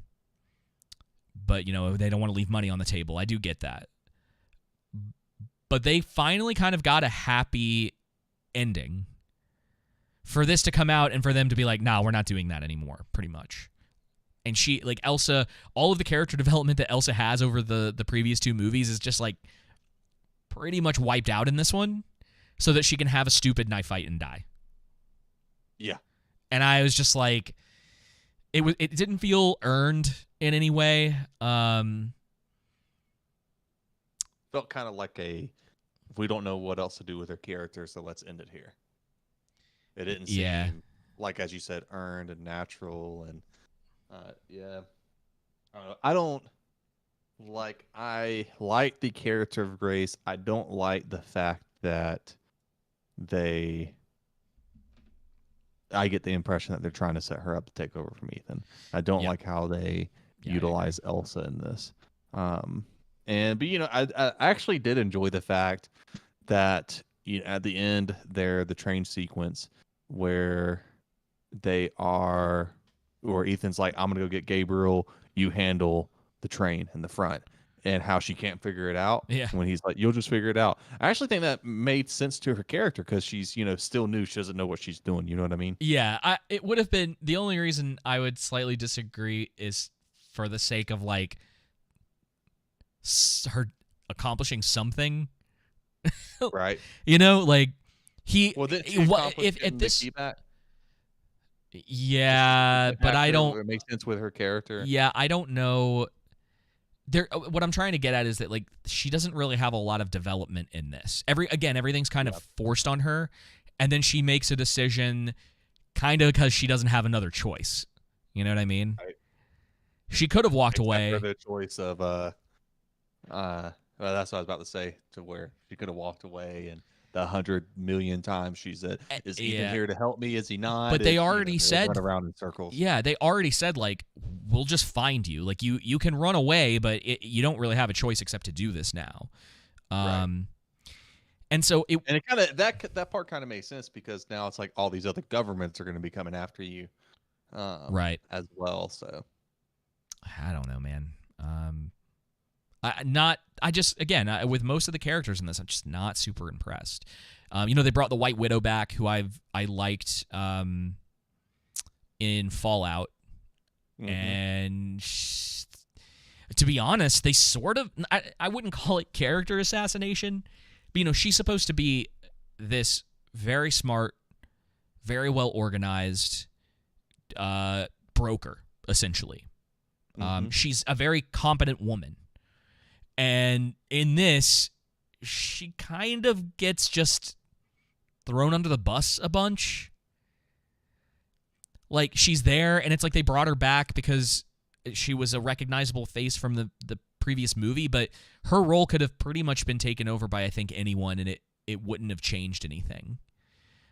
But they don't want to leave money on the table. I do get that. But they finally kind of got a happy ending for this to come out and for them to be like, nah, we're not doing that anymore, pretty much. And she, like Elsa, all of the character development that Elsa has over the previous 2 movies is just like pretty much wiped out in this one so that she can have a stupid knife fight and die. Yeah. And I was just like, it didn't feel earned in any way. Felt kind of like we don't know what else to do with her character, so let's end it here. It didn't seem like, as you said, earned and natural. And I like the character of Grace. I don't like the fact that I get the impression that they're trying to set her up to take over from Ethan. I don't like how they utilize Elsa in this. I actually did enjoy the fact that at the end there, the train sequence where Ethan's like, I'm gonna go get Gabriel, you handle the train in the front, and how she can't figure it out. Yeah. When he's like, you'll just figure it out. I actually think that made sense to her character because she's, still new. She doesn't know what she's doing. You know what I mean? Yeah. It would have been, the only reason I would slightly disagree is for the sake of like her accomplishing something. Right. Like he, well, if at this, yeah, but I don't. It makes sense with her character. Yeah, I don't know there what I'm trying to get at is that like she doesn't really have a lot of development in this. Everything's kind of Yep. forced on her, and then she makes a decision kind of because she doesn't have another choice. You know what I mean? Right. She could have walked Except for away. the choice of well, that's what I was about to say. To where she could have walked away, and the 100 million times she said, "Is Ethan Yeah, here to help me? Is he not?" but they Is already they run said, around in circles. yeah, they already said like we'll just find you. Like you can run away, but you don't really have a choice except to do this now. Right. And so it And it kind of that part kind of makes sense because now it's like all these other governments are going to be coming after you, right. as well. So I don't know, man. I just again with most of the characters in this, I'm just not super impressed. They brought the White Widow back, who I liked in Fallout, and to be honest, they sort of I wouldn't call it character assassination, but she's supposed to be this very smart, very well organized broker, essentially. She's a very competent woman. And in this, she kind of gets just thrown under the bus a bunch. Like, she's there, and it's like they brought her back because she was a recognizable face from the previous movie, but her role could have pretty much been taken over by, I think, anyone, and it wouldn't have changed anything.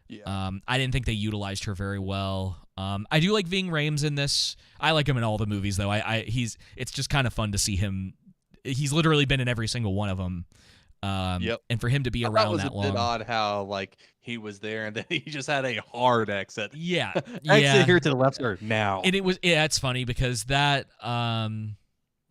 yeah, I didn't think they utilized her very well. I do like Ving Rhames in this. I like him in all the movies, though. It's just kind of fun to see him. He's literally been in every single one of them. yep. And for him to be I thought it around was that a bit long. odd how like he was there and then he just had a hard exit. Yeah. Exit here to the left, sir. Now. And it's funny because that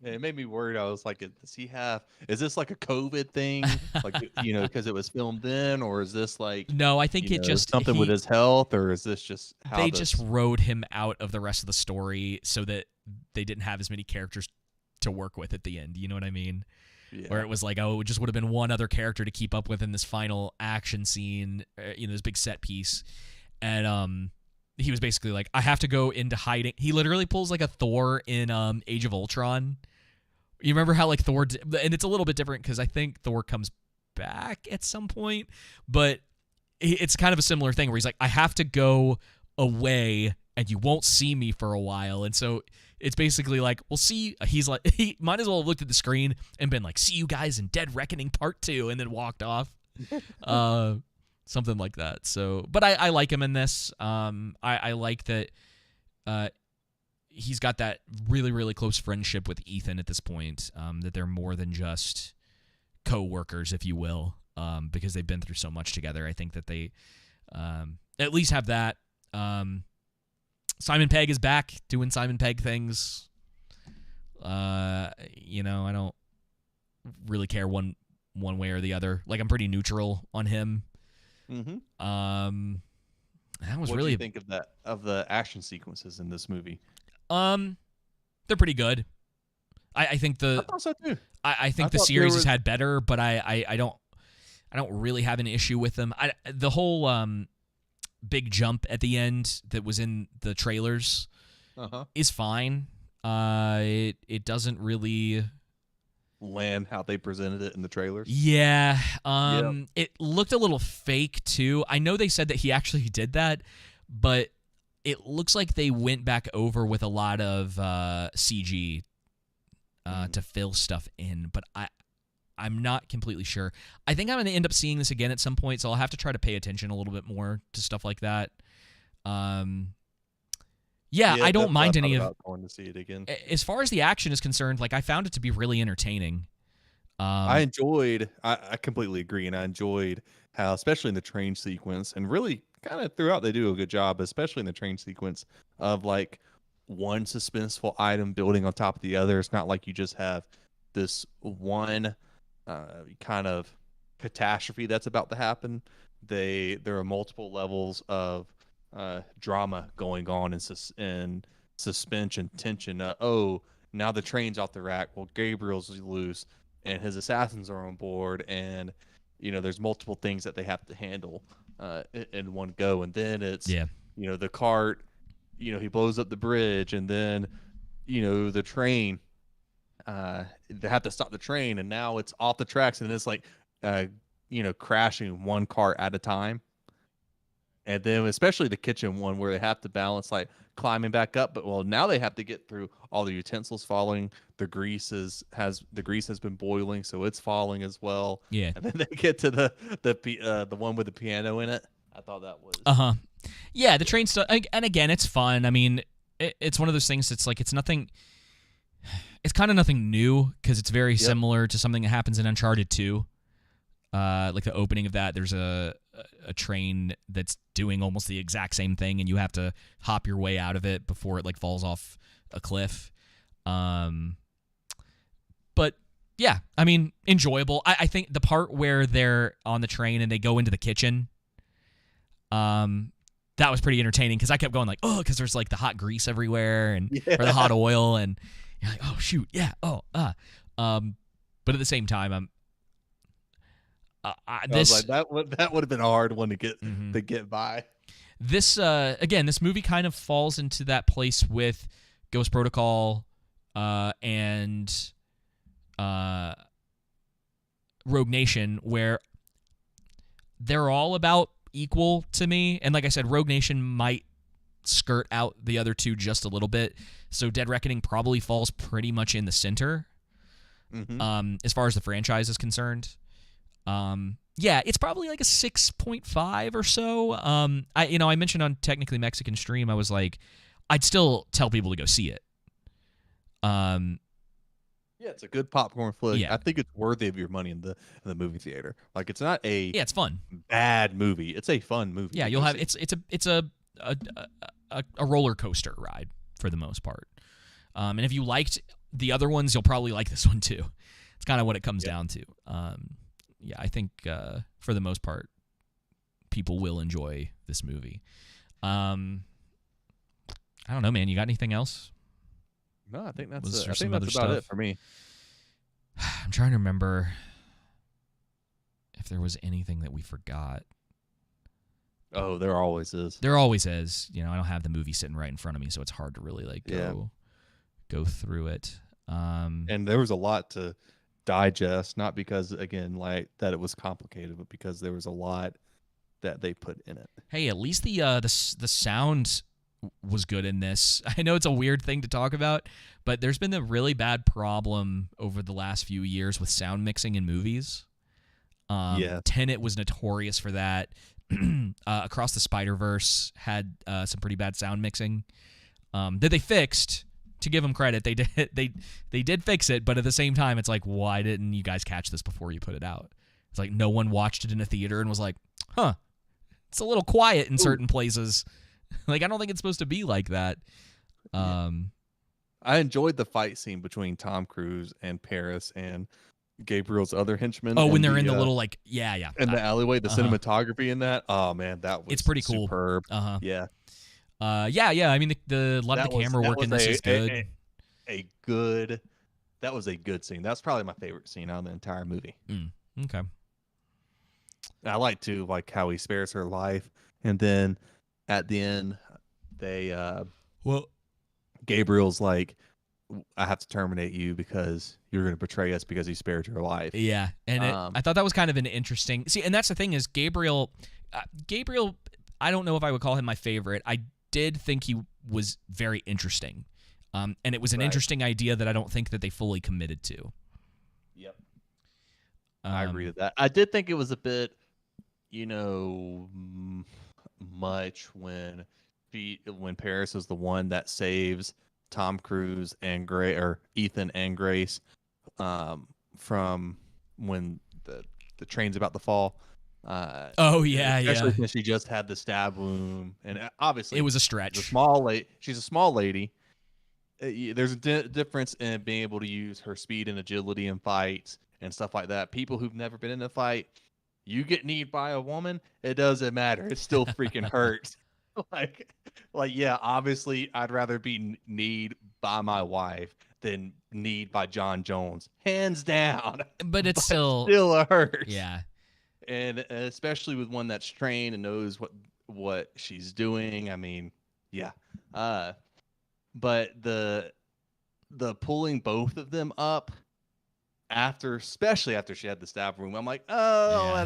It made me worried. I was like, does he have? Is this like a COVID thing? Like because it was filmed then, or is this like no, I think it just something with his health, or is this just how they this... just wrote him out of the rest of the story so that they didn't have as many characters to work with at the end. You know what I mean? Yeah. Where it was like, oh, it just would have been one other character to keep up with in this final action scene, this big set piece. And he was basically like, I have to go into hiding. He literally pulls like a Thor in Age of Ultron. You remember how like Thor, and it's a little bit different because I think Thor comes back at some point, but it's kind of a similar thing where he's like, I have to go away and you won't see me for a while. And so it's basically like, we'll see. He's like, he might as well have looked at the screen and been like, see you guys in Dead Reckoning Part 2, and then walked off. Something like that. So, but I like him in this. I like that he's got that really, really close friendship with Ethan at this point, that they're more than just co-workers, if you will, because they've been through so much together. I think that they at least have that. Simon Pegg is back doing Simon Pegg things. I don't really care one way or the other. Like, I'm pretty neutral on him. Mm-hmm. That was What really. do you think of the action sequences in this movie? They're pretty good. I think I thought so too. I think the thought series there has had better, but I don't really have an issue with them. The whole big jump at the end that was in the trailers is fine. It doesn't really land how they presented it in the trailers. Yeah. Yep. It looked a little fake too. I know they said that he actually did that, but it looks like they went back over with a lot of CG to fill stuff in, but I'm not completely sure. I think I'm going to end up seeing this again at some point, so I'll have to try to pay attention a little bit more to stuff like that. Yeah, I don't mind any of. Going to see it again. As far as the action is concerned, like, I found it to be really entertaining. I enjoyed. I completely agree, and I enjoyed how, especially in the train sequence, and really kind of throughout, they do a good job, especially in the train sequence of like one suspenseful item building on top of the other. It's not like you just have this one kind of catastrophe that's about to happen. There are multiple levels of drama going on in suspension, tension. Now the train's off the rack. Well, Gabriel's loose, and his assassins are on board, and there's multiple things that they have to handle in one go. And then it's the cart. He blows up the bridge, and then the train they have to stop the train, and now it's off the tracks, and it's like, uh, crashing one car at a time. And then especially the kitchen one where they have to balance like climbing back up, but well, now they have to get through all the utensils falling. The grease has been boiling, so it's falling as well. Yeah. And then they get to the one with the piano in it. I thought that was Yeah, the train stuff, and again, it's fun. I mean, it's one of those things that's like it's nothing. It's kind of nothing new because it's very similar to something that happens in Uncharted 2. Like the opening of that, there's a train that's doing almost the exact same thing, and you have to hop your way out of it before it like falls off a cliff. But yeah, I mean, enjoyable. I think the part where they're on the train and they go into the kitchen, that was pretty entertaining because I kept going like, oh, because there's like the hot grease everywhere and or the hot oil, and you're like, oh shoot, yeah, but at the same time, I was like, that would have been a hard one to get by. This again, this movie kind of falls into that place with Ghost Protocol and Rogue Nation, where they're all about equal to me. And like I said, Rogue Nation might skirt out the other two just a little bit. So Dead Reckoning probably falls pretty much in the center as far as the franchise is concerned. Yeah, it's probably like a 6.5 or so. I mentioned on Technically Mexican Stream, I was like, I'd still tell people to go see it. Yeah, it's a good popcorn flick. Yeah. I think it's worthy of your money in the movie theater. Like, it's not it's fun. Bad movie. It's a fun movie. Yeah, you'll have it's a roller coaster ride for the most part. And if you liked the other ones, you'll probably like this one too. It's kind of what it comes down to. Yeah, I think for the most part, people will enjoy this movie. I don't know, man. You got anything else? No, I think that's about it for me. I'm trying to remember if there was anything that we forgot. Oh, there always is. There always is. I don't have the movie sitting right in front of me, so it's hard to really go through it. And there was a lot to digest, not because again like that it was complicated, but because there was a lot that they put in it. Hey, at least the sound was good in this. I know it's a weird thing to talk about, but there's been a really bad problem over the last few years with sound mixing in movies. Tenet was notorious for that. Across the Spider-Verse had some pretty bad sound mixing that they fixed. To give them credit, they did fix it, but at the same time, it's like, why didn't you guys catch this before you put it out? It's like no one watched it in a theater and was like, huh, it's a little quiet in certain places. Like, I don't think it's supposed to be like that. I enjoyed the fight scene between Tom Cruise and Paris and Gabriel's other henchman. Oh, when they're in the little in the alleyway, the cinematography in that. Oh man, that was it's pretty cool. Superb. Yeah. I mean, a lot of the camera work in this is good. That was a good scene. That's probably my favorite scene out of the entire movie. Okay. I like too, like how he spares her life, and then at the end, Gabriel's like, I have to terminate you because you're going to betray us because he spared your life. Yeah, and I thought that was kind of an interesting. See, and that's the thing is Gabriel. I don't know if I would call him my favorite. I did think he was very interesting, and it was an interesting idea that I don't think that they fully committed to. Yep, I agree with that. I did think it was a bit, much when Paris is the one that saves Tom Cruise and Ethan and Grace from when the train's about to fall. Especially since she just had the stab wound, and obviously it was a stretch. She's a small lady. There's a difference in being able to use her speed and agility in fights and stuff like that. People who've never been in a fight, you get kneed by a woman, it doesn't matter. It still freaking hurts. Yeah, obviously I'd rather be kneed by my wife than kneed by John Jones, hands down. But it still hurts. Yeah. And especially with one that's trained and knows what she's doing. I mean, yeah. But the the pulling both of them up especially after she had the stab wound, I'm like, oh, Yeah.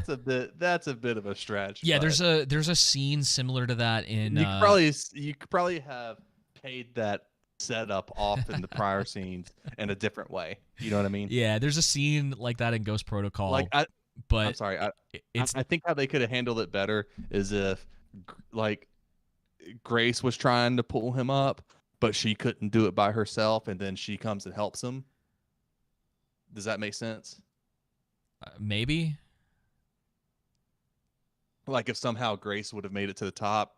that's a bit of a stretch. Yeah, But there's a scene similar to that in you could probably have paid that setup off in the prior scenes in a different way. You know what I mean? yeah, there's a scene like that in Ghost Like Protocol, I'm but sorry, it's I think how they could have handled it better is if like Grace was trying to pull him up, but she couldn't do it by herself, and then she comes and helps him. Does that make sense? maybe. Like if somehow Grace would have made it to the top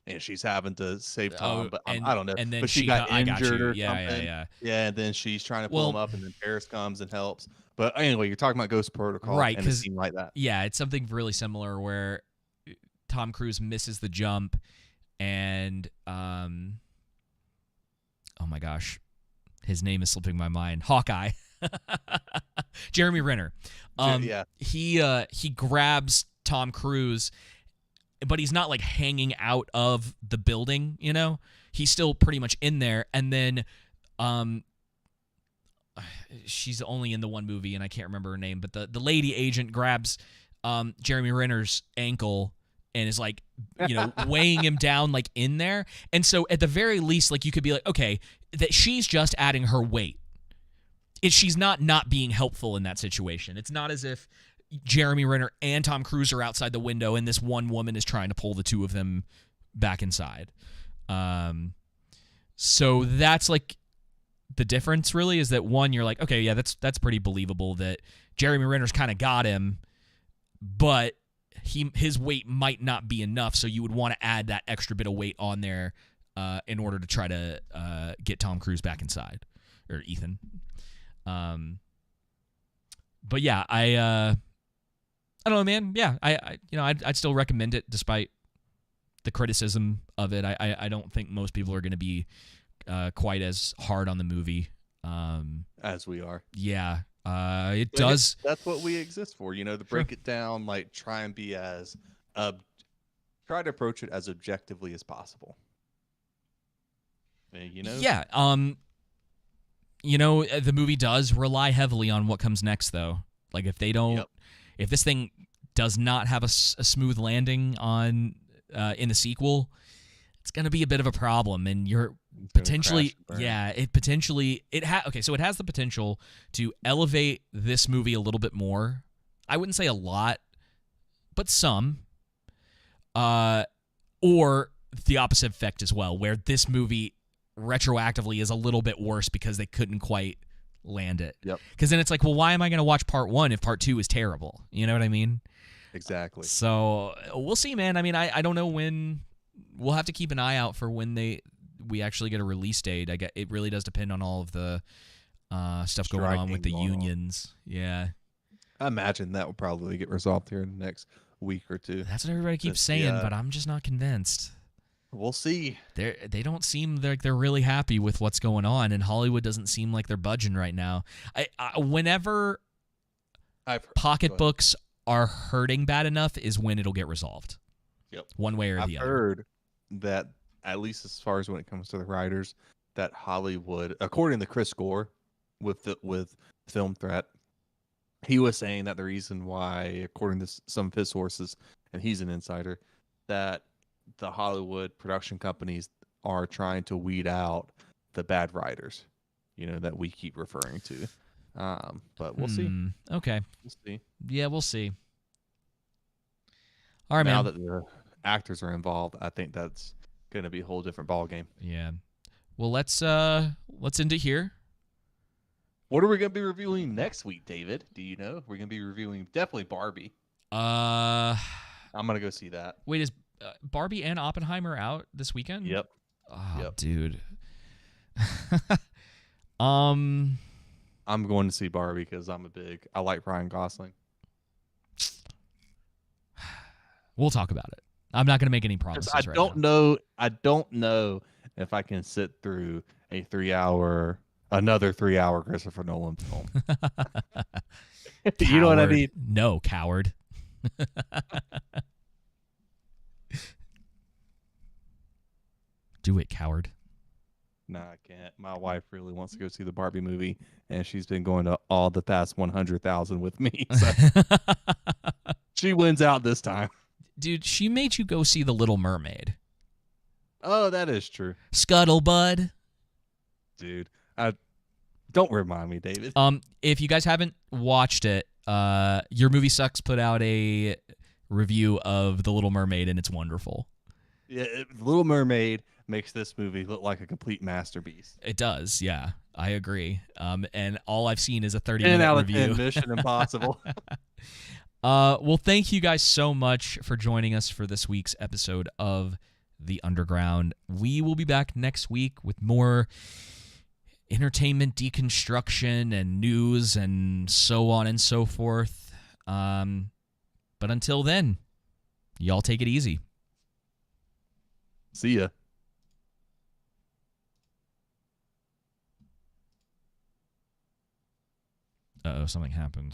and she's having to save Tom, but And I don't know. and then But she got I got injured you. or Yeah, something. yeah. Yeah, and then she's trying to pull him Well, up, and then Paris comes and helps. But anyway, you're talking about Ghost Protocol right, and a 'cause scene like that. yeah, it's something really similar where Tom Cruise misses the jump and oh my gosh, his name is slipping my mind. Hawkeye. Jeremy Renner. Yeah. He grabs Tom Cruise, but he's not like hanging out of the building, you know? He's still pretty much in there, and then she's only in the one movie and I can't remember her name, but the lady agent grabs Jeremy Renner's ankle and is like, you know, weighing him down like in there. And so at the very least, like you could be like, okay, that she's just adding her weight. She's not being helpful in that situation. It's not as if Jeremy Renner and Tom Cruise are outside the window and this one woman is trying to pull the two of them back inside. So that's like the difference really, is that one, you're like, okay, yeah, that's pretty believable that Jeremy Renner's kind of got him, but his weight might not be enough, so you would want to add that extra bit of weight on there in order to try to get Tom Cruise back inside, or Ethan. But yeah, I don't know, man. Yeah, I'd still recommend it despite the criticism of it. I don't think most people are going to be quite as hard on the movie As we are. Yeah, it does. That's what we exist for, you know, to break it down, like try and be as try to approach it as objectively as possible. You know? Yeah. You know, the movie does rely heavily on what comes next, though. Like if they don't, if this thing does not have a smooth landing on in the sequel, it's gonna be a bit of a problem, and you're potentially, okay, so it has the potential to elevate this movie a little bit more. I wouldn't say a lot, but some. Or the opposite effect as well, where this movie retroactively is a little bit worse because they couldn't quite land it. Yep. Because then it's like, well, why am I going to watch part 1 if part 2 is terrible? You know what I mean? Exactly. So we'll see, man. I mean, I don't know when. We'll have to keep an eye out for when we actually get a release date. It really does depend on all of the stuff going on with the unions. Yeah. I imagine that will probably get resolved here in the next week or two. That's what everybody keeps saying, but I'm just not convinced. We'll see. They don't seem like they're really happy with what's going on, and Hollywood doesn't seem like they're budging right now. Whenever pocketbooks are hurting bad enough is when it'll get resolved. Yep. One way or the other. I've heard that, at least as far as when it comes to the writers, that Hollywood, according to Chris Gore with Film Threat, he was saying that the reason why, according to some of his sources, and he's an insider, that the Hollywood production companies are trying to weed out the bad writers, you know, that we keep referring to. But we'll see. Okay. We'll see. Yeah, we'll see. All right, now man. That the actors are involved, I think that's going to be a whole different ballgame. Yeah. Well, let's end it here. What are we going to be reviewing next week, David? Do you know? We're going to be reviewing definitely Barbie. I'm going to go see that. Wait, is Barbie and Oppenheimer out this weekend? Yep. Oh, yep. Dude. I'm going to see Barbie because I like Ryan Gosling. We'll talk about it. I'm not going to make any promises. I don't know if I can sit through another 3-hour Christopher Nolan film. You know what I mean? No, coward. Do it, coward. Nah, I can't. My wife really wants to go see the Barbie movie, and she's been going to all the past 100,000 with me. So she wins out this time. Dude, she made you go see The Little Mermaid. Oh, that is true, Scuttlebud. dude. Don't remind me, David. If you guys haven't watched it, Your Movie Sucks put out a review of The Little Mermaid, and it's wonderful. Yeah, Little Mermaid makes this movie look like a complete masterpiece. It does, yeah. I agree. And all I've seen is a 30-minute 10 out of review. 10 Mission Impossible. Well, thank you guys so much for joining us for this week's episode of The Underground. We will be back next week with more entertainment deconstruction and news and so on and so forth. But until then, y'all take it easy. See ya. Uh-oh, something happened.